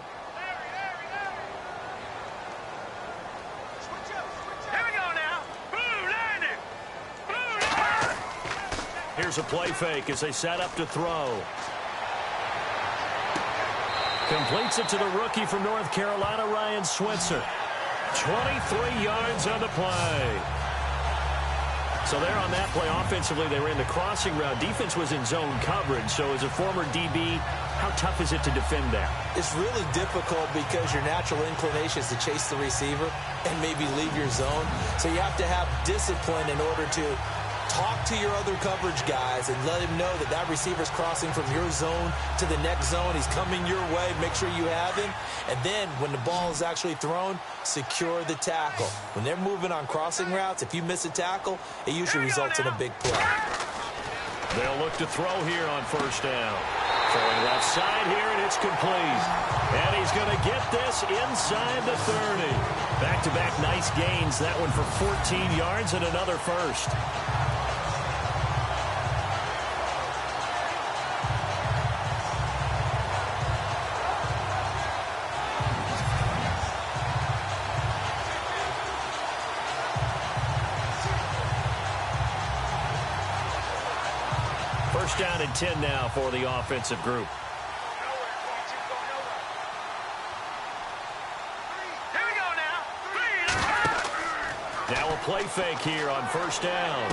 Here's a play fake as they set up to throw. Completes it to the rookie from North Carolina, Ryan Switzer. 23 yards on the play. So there on that play, offensively, they ran the crossing route. Defense was in zone coverage. So as a former DB, how tough is it to defend that? It's really difficult because your natural inclination is to chase the receiver and maybe leave your zone. So you have to have discipline in order to talk to your other coverage guys and let him know that that receiver's crossing from your zone to the next zone. He's coming your way. Make sure you have him. And then when the ball is actually thrown, secure the tackle. When they're moving on crossing routes, if you miss a tackle, it usually results in a big play. They'll look to throw here on first down. Throwing left side here, and it's complete. And he's going to get this inside the 30. Back-to-back nice gains. That one for 14 yards and another first. First down and 10 now for the offensive group. Now a play fake here on first down.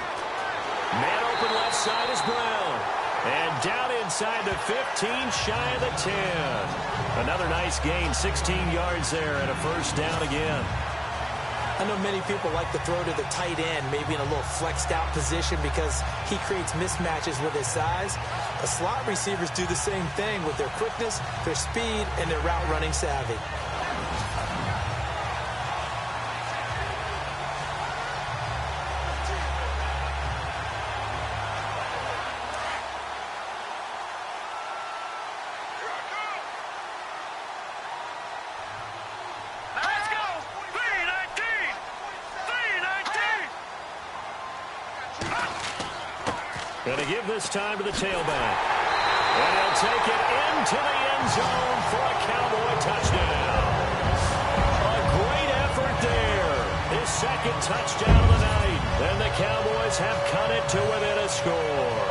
Man open left side is Brown. And down inside the 15, shy of the 10. Another nice gain, 16 yards there and a first down again. I know many people like to throw to the tight end, maybe in a little flexed out position because he creates mismatches with his size. But slot receivers do the same thing with their quickness, their speed, and their route running savvy. Going to give this time to the tailback. And he'll take it into the end zone for a Cowboy touchdown. A great effort there. His second touchdown of the night. And the Cowboys have cut it to within a score.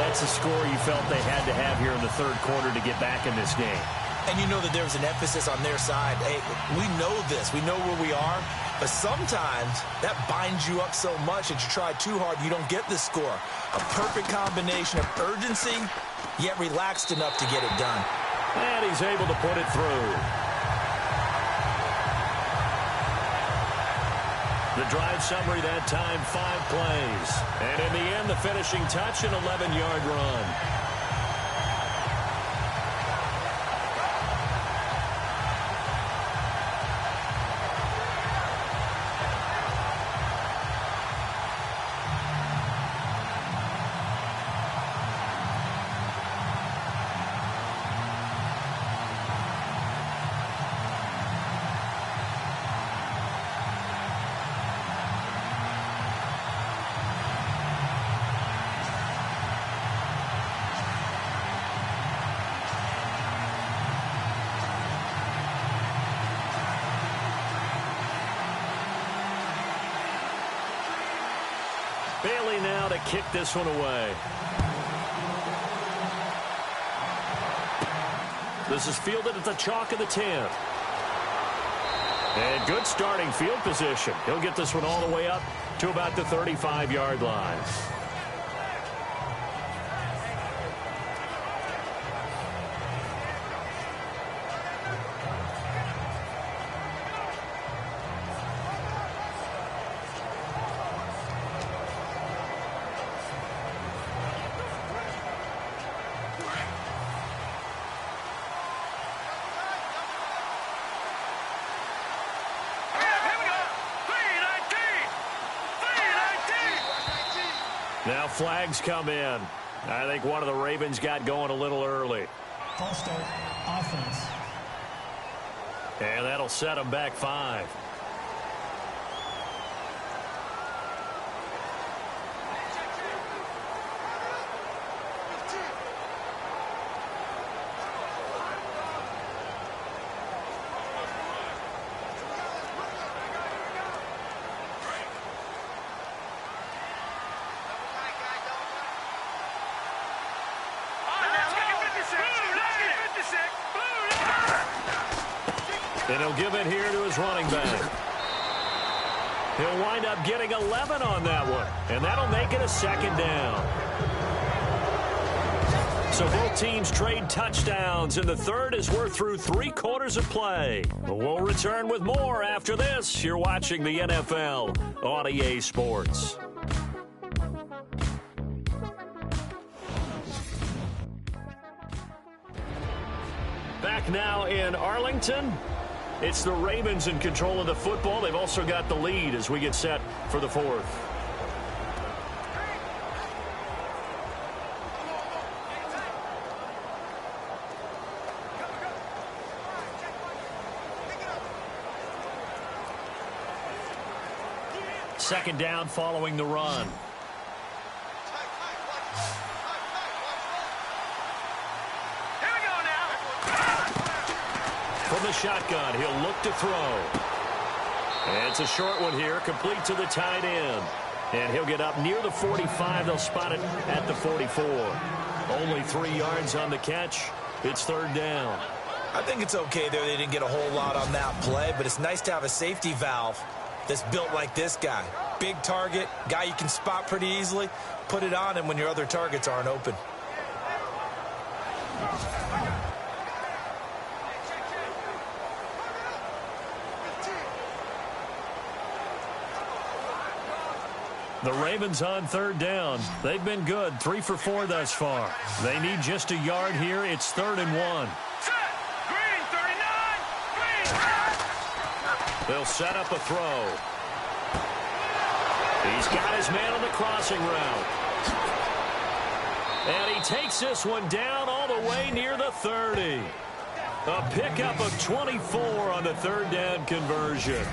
That's a score you felt they had to have here in the third quarter to get back in this game. And you know that there's an emphasis on their side. Hey, we know this. We know where we are. But sometimes that binds you up so much that you try too hard, you don't get the score. A perfect combination of urgency, yet relaxed enough to get it done. And he's able to put it through. The drive summary that time, 5 plays. And in the end, the finishing touch, an 11-yard run. Bailey now to kick this one away. This is fielded at the chalk of the 10. And good starting field position. He'll get this one all the way up to about the 35-yard line. Now flags come in. I think one of the Ravens got going a little early. False start, offense. And that'll set them back 5. And he'll give it here to his running back. He'll wind up getting 11 on that one. And that'll make it a 2nd down. So both teams trade touchdowns, and the third as we're through 3 quarters of play. We'll return with more after this. You're watching the NFL on EA Sports. Back now in Arlington. It's the Ravens in control of the football. They've also got the lead as we get set for the 4th. Second down following the run. From the shotgun, he'll look to throw. And it's a short one here, complete to the tight end. And he'll get up near the 45. They'll spot it at the 44. Only 3 yards on the catch. It's 3rd down. I think it's okay there. They didn't get a whole lot on that play, but it's nice to have a safety valve that's built like this guy. Big target, guy you can spot pretty easily. Put it on him when your other targets aren't open. The Ravens on 3rd down. They've been good, 3 for 4 thus far. They need just a yard here. It's 3rd and 1. Green, 39. Green. They'll set up a throw. He's got his man on the crossing route. And he takes this one down all the way near the 30. A pickup of 24 on the 3rd down conversion.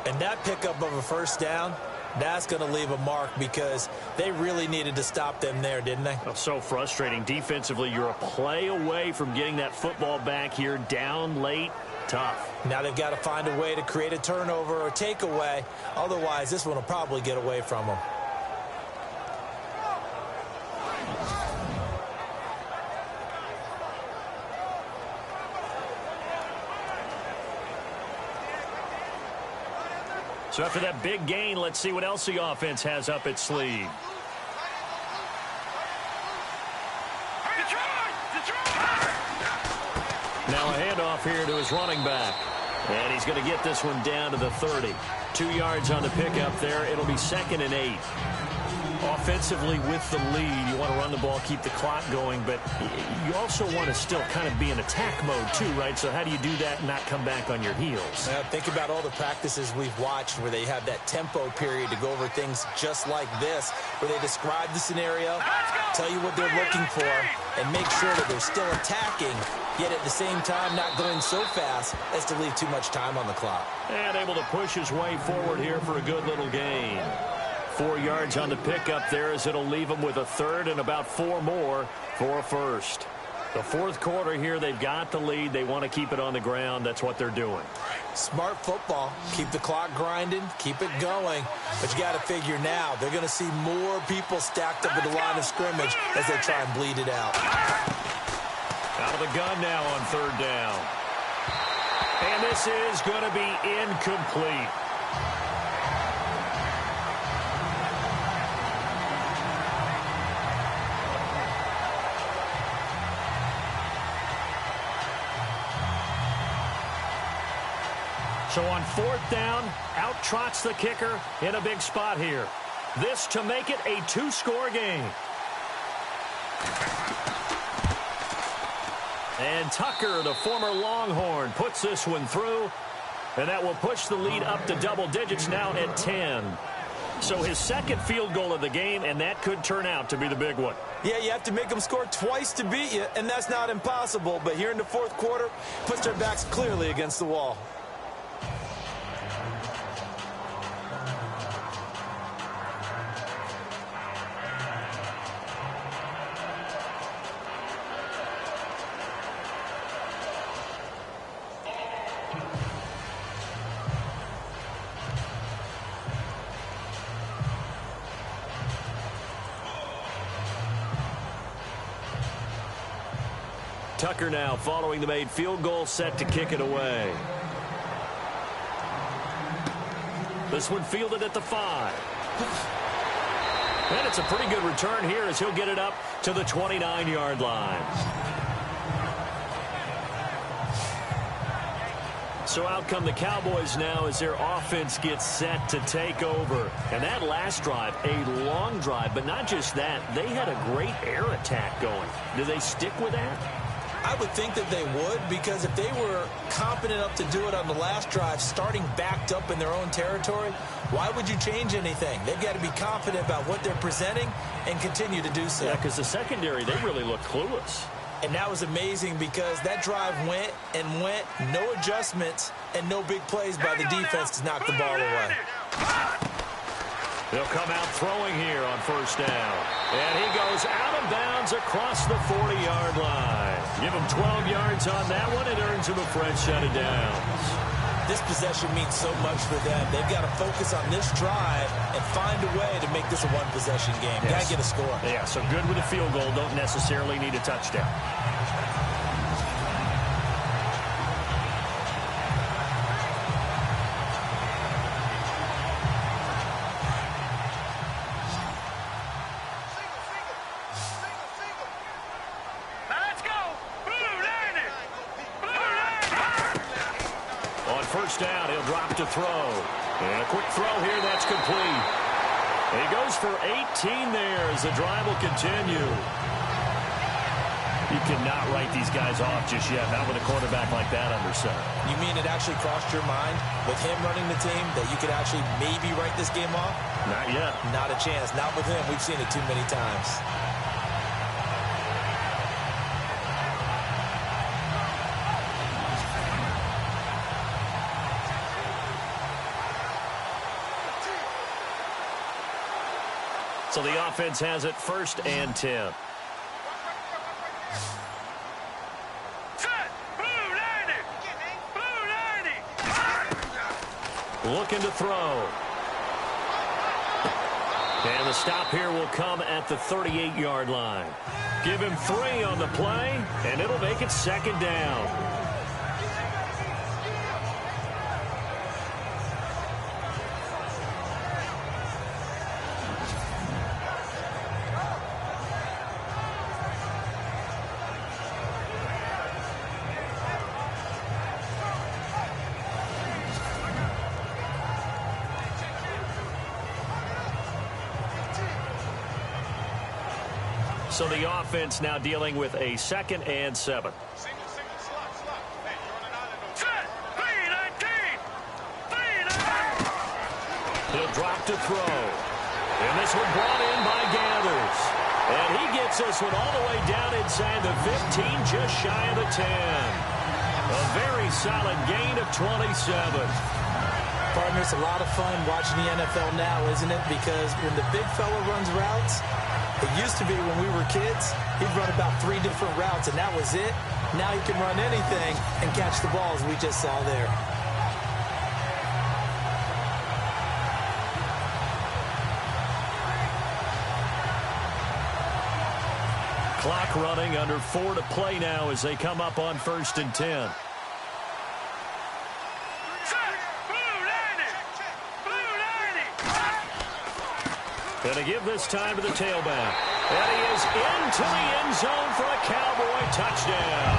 And that pickup of a 1st down, that's going to leave a mark because they really needed to stop them there, didn't they? Oh, so frustrating. Defensively, you're a play away from getting that football back here down late. Tough. Now they've got to find a way to create a turnover or takeaway. Otherwise, this one will probably get away from them. So after that big gain, let's see what else the offense has up its sleeve. Now a handoff here to his running back. And he's going to get this one down to the 30. 2 yards on the pickup there. It'll be 2nd and 8. Offensively with the lead, you want to run the ball, keep the clock going, but you also want to still kind of be in attack mode too, right? So how do you do that and not come back on your heels? Think about all the practices we've watched where they have that tempo period to go over things just like this, where they describe the scenario, tell you what they're looking for, and make sure that they're still attacking, yet at the same time not going so fast as to leave too much time on the clock. And able to push his way forward here for a good little gain. 4 yards on the pickup there as it'll leave them with a 3rd and about 4 more for a 1st. The 4th quarter here, they've got the lead. They want to keep it on the ground. That's what they're doing. Smart football. Keep the clock grinding. Keep it going. But you got to figure now, they're going to see more people stacked up at the line of scrimmage as they try and bleed it out. Out of the gun now on 3rd down. And this is going to be incomplete. So on 4th down, out trots the kicker in a big spot here. This to make it a 2-score game. And Tucker, the former Longhorn, puts this one through. And that will push the lead up to double digits now at 10. So his 2nd field goal of the game, and that could turn out to be the big one. Yeah, you have to make them score twice to beat you, and that's not impossible. But here in the 4th quarter, puts their backs clearly against the wall. Tucker now following the made field goal, set to kick it away. This one fielded at the 5. And it's a pretty good return here as he'll get it up to the 29-yard line. So out come the Cowboys now as their offense gets set to take over. And that last drive, a long drive, but not just that, they had a great air attack going. Do they stick with that? I would think that they would, because if they were competent enough to do it on the last drive, starting backed up in their own territory, why would you change anything? They've got to be confident about what they're presenting and continue to do so. Yeah, because the secondary, they really looked clueless. And that was amazing because that drive went and went, no adjustments, and no big plays by the defense to knock the ball away. They'll come out throwing here on 1st down. And he goes out of bounds across the 40-yard line. Give him 12 yards on that one. It earns him a fresh set of downs. This possession means so much for them. They've got to focus on this drive and find a way to make this a one-possession game. Yes. Got to get a score. Yeah, so good with a field goal. Don't necessarily need a touchdown. Down, he'll drop to throw. And a quick throw here, that's complete. And he goes for 18 there as the drive will continue. You cannot write these guys off just yet, not with a quarterback like that under center. You mean it actually crossed your mind with him running the team that you could actually maybe write this game off? Not yet. Not a chance. Not with him. We've seen it too many times. So the offense has it 1st and 10. Looking to throw. And the stop here will come at the 38-yard line. Give him 3 on the play, and it'll make it 2nd down. So the offense now dealing with a 2nd and 7. He'll drop to throw. And this one brought in by Gathers. And he gets this one all the way down inside the 15, just shy of the 10. A very solid gain of 27. Partner, it's a lot of fun watching the NFL now, isn't it? Because when the big fella runs routes, it used to be when we were kids, he'd run about 3 different routes, and that was it. Now he can run anything and catch the balls we just saw there. Clock running, under 4 to play now as they come up on 1st and 10. Going to give this time to the tailback. And he is into the end zone for a Cowboy touchdown.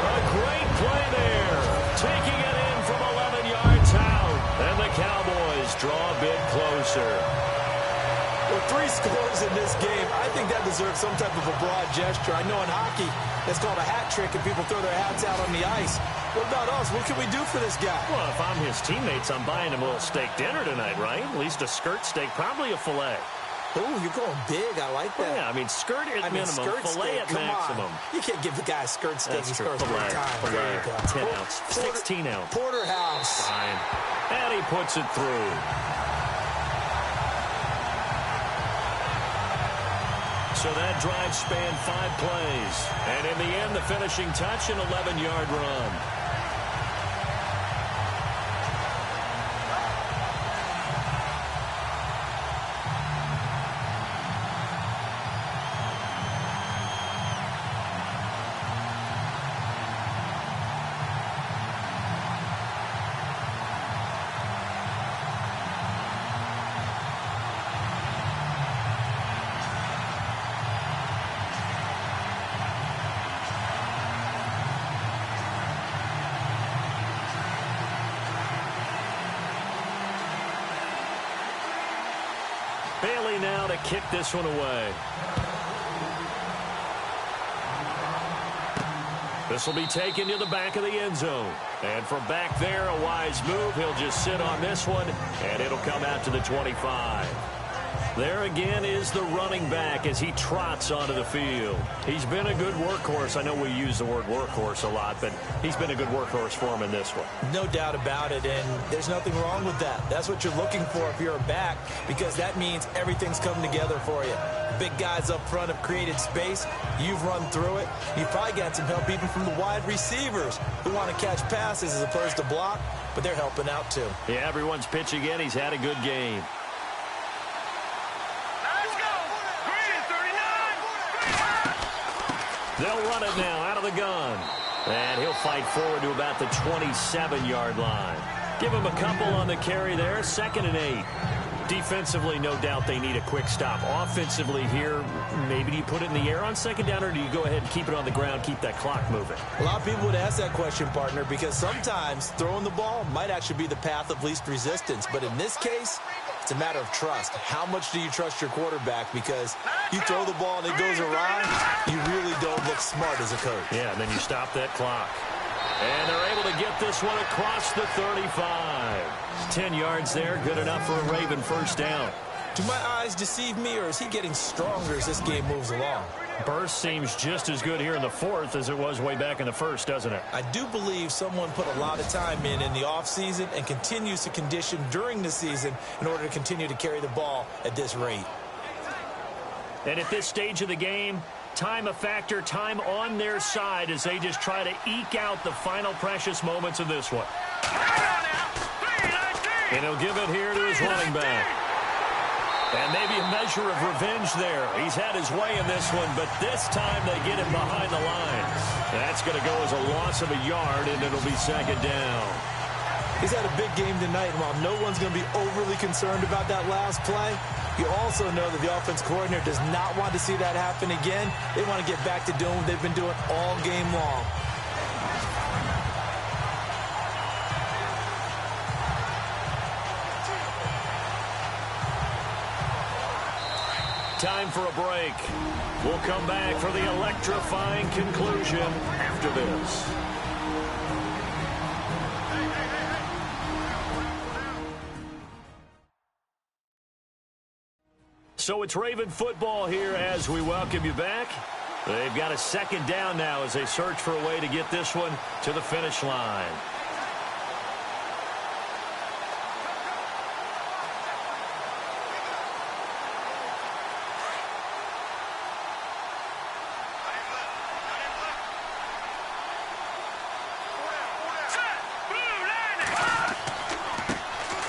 A great play there. Taking it in from 11 yards out. And the Cowboys draw a bit closer. Well, 3 scores in this game. I think that deserves some type of a broad gesture. I know in hockey, that's called a hat trick, and people throw their hats out on the ice. What about us? What can we do for this guy? Well, if I'm his teammates, I'm buying him a little steak dinner tonight, right? At least a skirt steak, probably a filet. Oh, you're going big. I like that. Well, yeah, I mean, skirt at minimum, filet at maximum. You can't give the guy a skirt steak. That's true. Filet. 10 ounce, 16 ounce. Porterhouse. Fine. And he puts it through. So that drive spanned 5 plays. And in the end, the finishing touch, an 11-yard run. Bailey now to kick this one away. This will be taken to the back of the end zone. And from back there, a wise move. He'll just sit on this one, and it'll come out to the 25. There again is the running back as he trots onto the field. He's been a good workhorse. I know we use the word workhorse a lot, but he's been a good workhorse for him in this one. No doubt about it, and there's nothing wrong with that. That's what you're looking for if you're a back, because that means everything's come together for you. Big guys up front have created space. You've run through it. You've probably got some help even from the wide receivers who want to catch passes as opposed to block, but they're helping out too. Yeah, everyone's pitching in. He's had a good game. They'll run it now out of the gun. And he'll fight forward to about the 27-yard line. Give him a couple on the carry there. 2nd and 8. Defensively, no doubt they need a quick stop. Offensively here, maybe do you put it in the air on 2nd down, or do you go ahead and keep it on the ground, keep that clock moving? A lot of people would ask that question, partner, because sometimes throwing the ball might actually be the path of least resistance. But in this case, it's a matter of trust. How much do you trust your quarterback? Because you throw the ball and it goes awry, you really don't look smart as a coach. Yeah, and then you stop that clock. And they're able to get this one across the 35. 10 yards there, good enough for a Raven first down. Do my eyes deceive me, or is he getting stronger as this game moves along? Burst seems just as good here in the 4th as it was way back in the 1st, doesn't it? I do believe someone put a lot of time in the offseason and continues to condition during the season in order to continue to carry the ball at this rate. And at this stage of the game, time a factor, time on their side as they just try to eke out the final precious moments of this one. And he'll give it here to his running back. And maybe a measure of revenge there. He's had his way in this one, but this time they get him behind the line. That's going to go as a loss of a yard, and it'll be 2nd down. He's had a big game tonight, and while no one's going to be overly concerned about that last play, you also know that the offense coordinator does not want to see that happen again. They want to get back to doing what they've been doing all game long. time for a break. We'll come back for the electrifying conclusion after this. So it's Raven football here as we welcome you back. They've got a second down now as they search for a way to get this one to the finish line.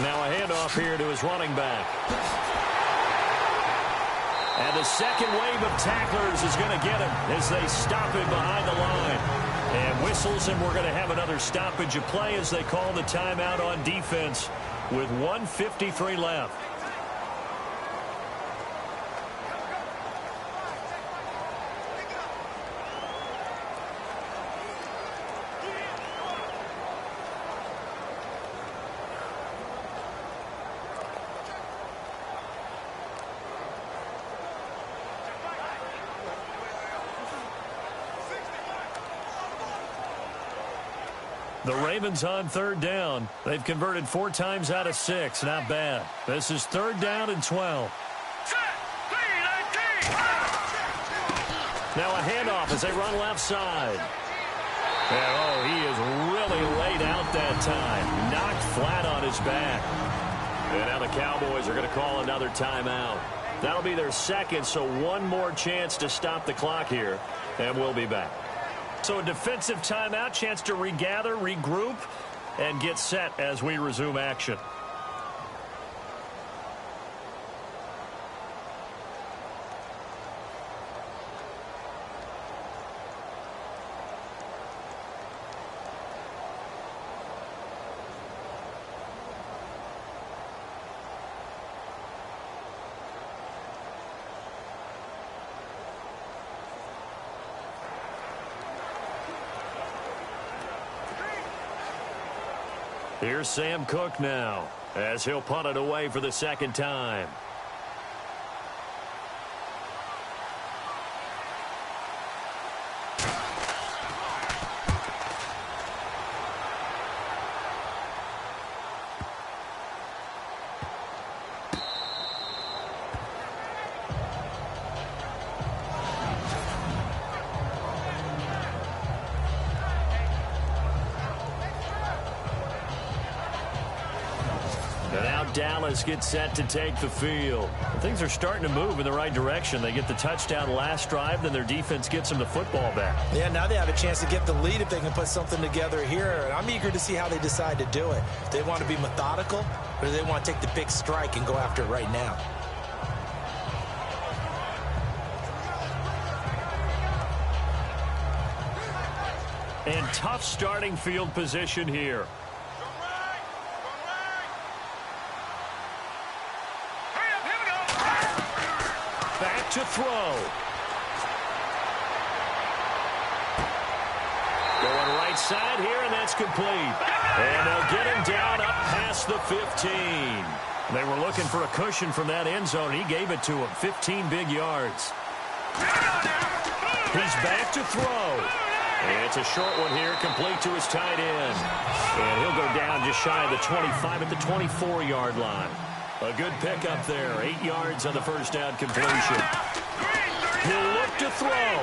Now a handoff here to his running back. And the second wave of tacklers is going to get him as they stop him behind the line. And whistles, and we're going to have another stoppage of play as they call the timeout on defense with 1:53 left. The Ravens on third down. They've converted 4 times out of 6. Not bad. This is third down and 12. Now a handoff as they run left side. And, oh, he is really laid out that time. Knocked flat on his back. And now the Cowboys are going to call another timeout. That'll be their second, so one more chance to stop the clock here. And we'll be back. So a defensive timeout, chance to regather, regroup, and get set as we resume action. Here's Sam Cook now as he'll punt it away for the second time. Dallas gets set to take the field. Things are starting to move in the right direction. They get the touchdown last drive, then their defense gets them the football back. Yeah, now they have a chance to get the lead if they can put something together here. I'm eager to see how they decide to do it. If they want to be methodical, or do they want to take the big strike and go after it right now? And tough starting field position here. Back to throw. Going right side here, and that's complete. And they'll get him down up past the 15. They were looking for a cushion from that end zone. He gave it to him. 15 big yards. He's back to throw. And it's a short one here, complete to his tight end. And he'll go down just shy of the 25 at the 24-yard line. A good pickup there. 8 yards on the first down completion. He'll look to throw.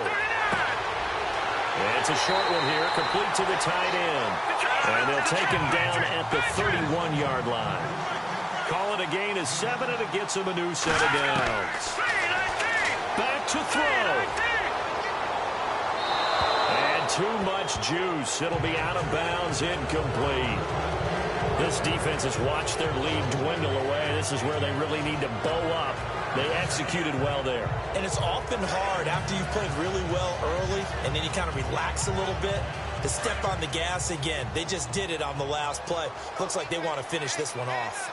And it's a short one here, complete to the tight end. And they'll take him down at the 31-yard line. Call it a gain of 7, and it gets him a new set of downs. Back to throw. And too much juice. It'll be out of bounds, incomplete. This defense has watched their lead dwindle away. This is where they really need to bow up. They executed well there. And it's often hard after you've played really well early and then you kind of relax a little bit to step on the gas again. They just did it on the last play. Looks like they want to finish this one off.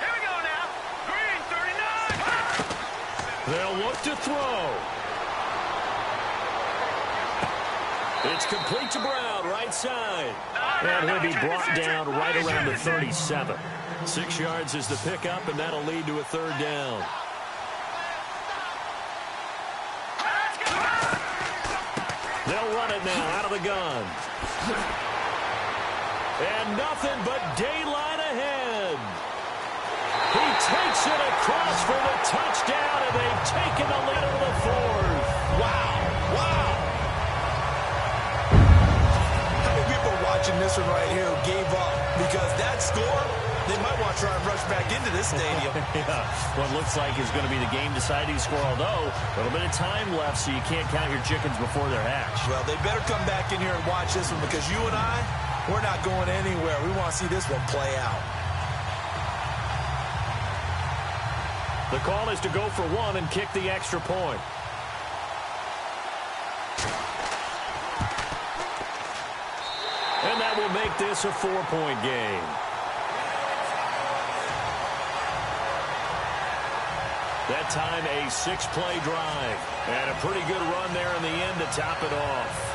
Here we go now. Green 39. They'll look to throw. It's complete to Brown, right side. And he'll be brought down right around the 37. 6 yards is the pickup, and that'll lead to a third down. run it now out of the gun. And nothing but daylight ahead. He takes it across for the touchdown, and they've taken the lead over the fourth. Wow. Wow. How many people watching this one right here who gave up? Because that score, they might want to try and rush back into this stadium. Yeah, what looks like is going to be the game-deciding score, although a little bit of time left, so you can't count your chickens before they're hatched. Well, they better come back in here and watch this one, because you and I, we're not going anywhere. We want to see this one play out. The call is to go for one and kick the extra point. And that will make this a 4-point game. That time a 6-play drive. And a pretty good run there in the end to top it off.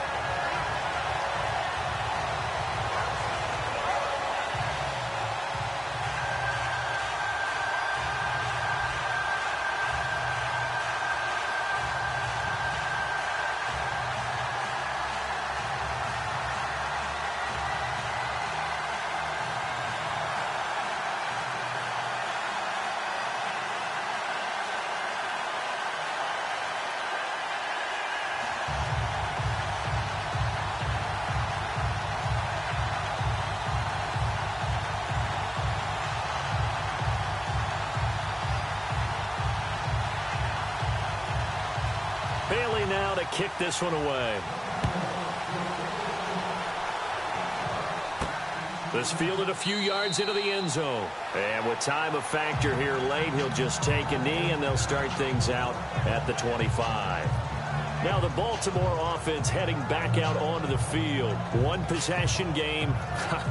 Bailey now to kick this one away. This fielded a few yards into the end zone. And with time a factor here late, he'll just take a knee, and they'll start things out at the 25. Now the Baltimore offense heading back out onto the field. One possession game.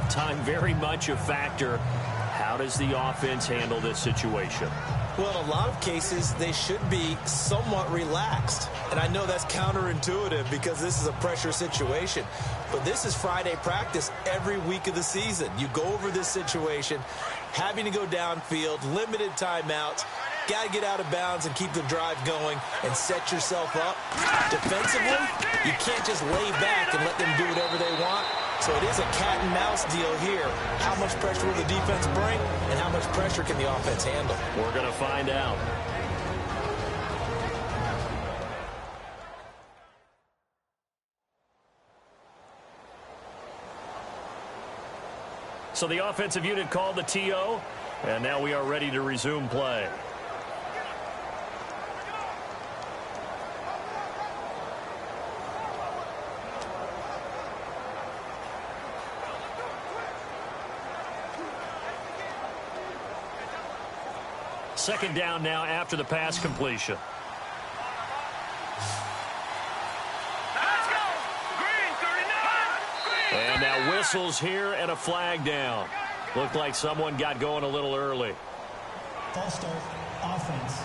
Time very much a factor. How does the offense handle this situation? Well, in a lot of cases, they should be somewhat relaxed. And I know that's counterintuitive because this is a pressure situation. But this is Friday practice every week of the season. You go over this situation, having to go downfield, limited timeouts, got to get out of bounds and keep the drive going and set yourself up. Defensively, you can't just lay back and let them do whatever they want. So it is a cat and mouse deal here. How much pressure will the defense bring, and how much pressure can the offense handle? We're going to find out. So the offensive unit called the TO, and now we are ready to resume play. Second down now after the pass completion. Let's go! Green, 39! Green! And now whistles here and a flag down. Looked like someone got going a little early. False start, offense.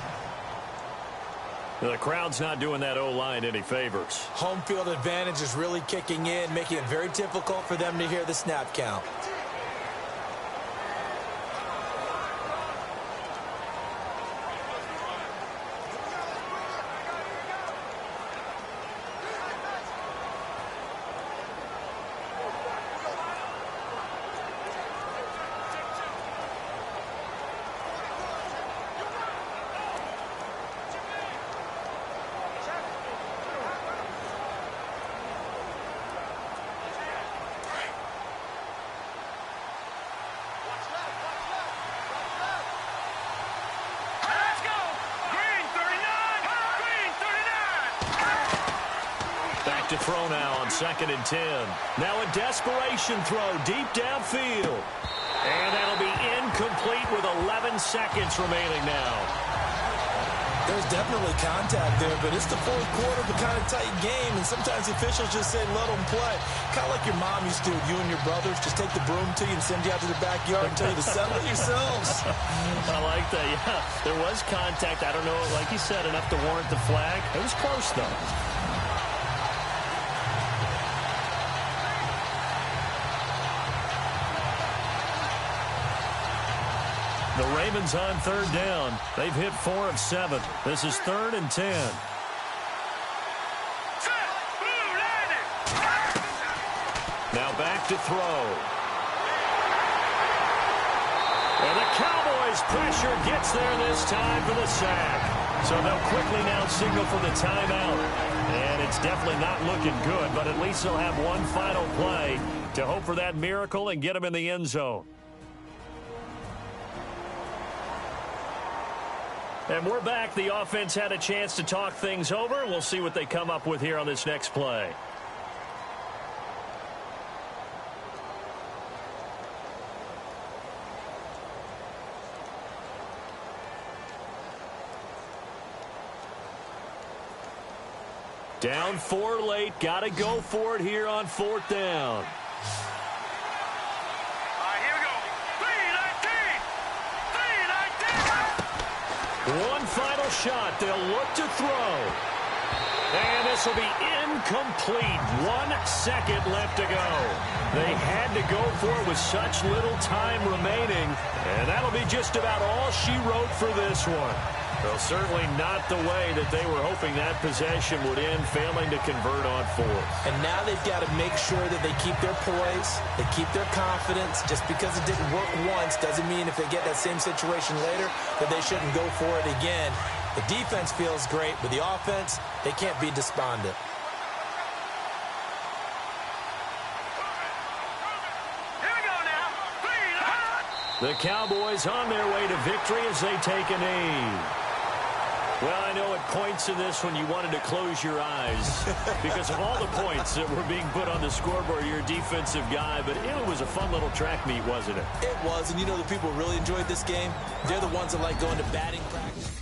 The crowd's not doing that O-line any favors. Home field advantage is really kicking in, making it very difficult for them to hear the snap count. To throw now on 2nd and 10. Now a desperation throw deep downfield. And that'll be incomplete with 11 seconds remaining now. There's definitely contact there, but it's the fourth quarter of a kind of tight game, and sometimes officials just say let them play. Kind of like your mom used to do with you and your brothers. Just take the broom to you and send you out to the backyard and tell you to settle it yourselves. I like that, yeah. There was contact. I don't know, like you said, enough to warrant the flag. It was close, though. The Ravens on 3rd down. They've hit 4 of 7. This is 3rd and 10. back to throw. And the Cowboys' pressure gets there this time for the sack. So they'll quickly now signal for the timeout. And it's definitely not looking good, but at least they'll have one final play to hope for that miracle and get them in the end zone. And we're back. The offense had a chance to talk things over. We'll see what they come up with here on this next play. Down 4 late. Got to go for it here on 4th down. One final shot. They'll look to throw. And this will be incomplete. 1 second left to go. They had to go for it with such little time remaining. And that'll be just about all she wrote for this one. Well, certainly not the way that they were hoping that possession would end, failing to convert on 4th. And now they've got to make sure that they keep their poise, they keep their confidence. Just because it didn't work once doesn't mean if they get that same situation later that they shouldn't go for it again. The defense feels great, but the offense, they can't be despondent. The Cowboys on their way to victory as they take a knee. Well, I know at points in this when you wanted to close your eyes because of all the points that were being put on the scoreboard. You're a defensive guy, but it was a fun little track meet, wasn't it? It was, and you know the people who really enjoyed this game? They're the ones that like going to batting practice.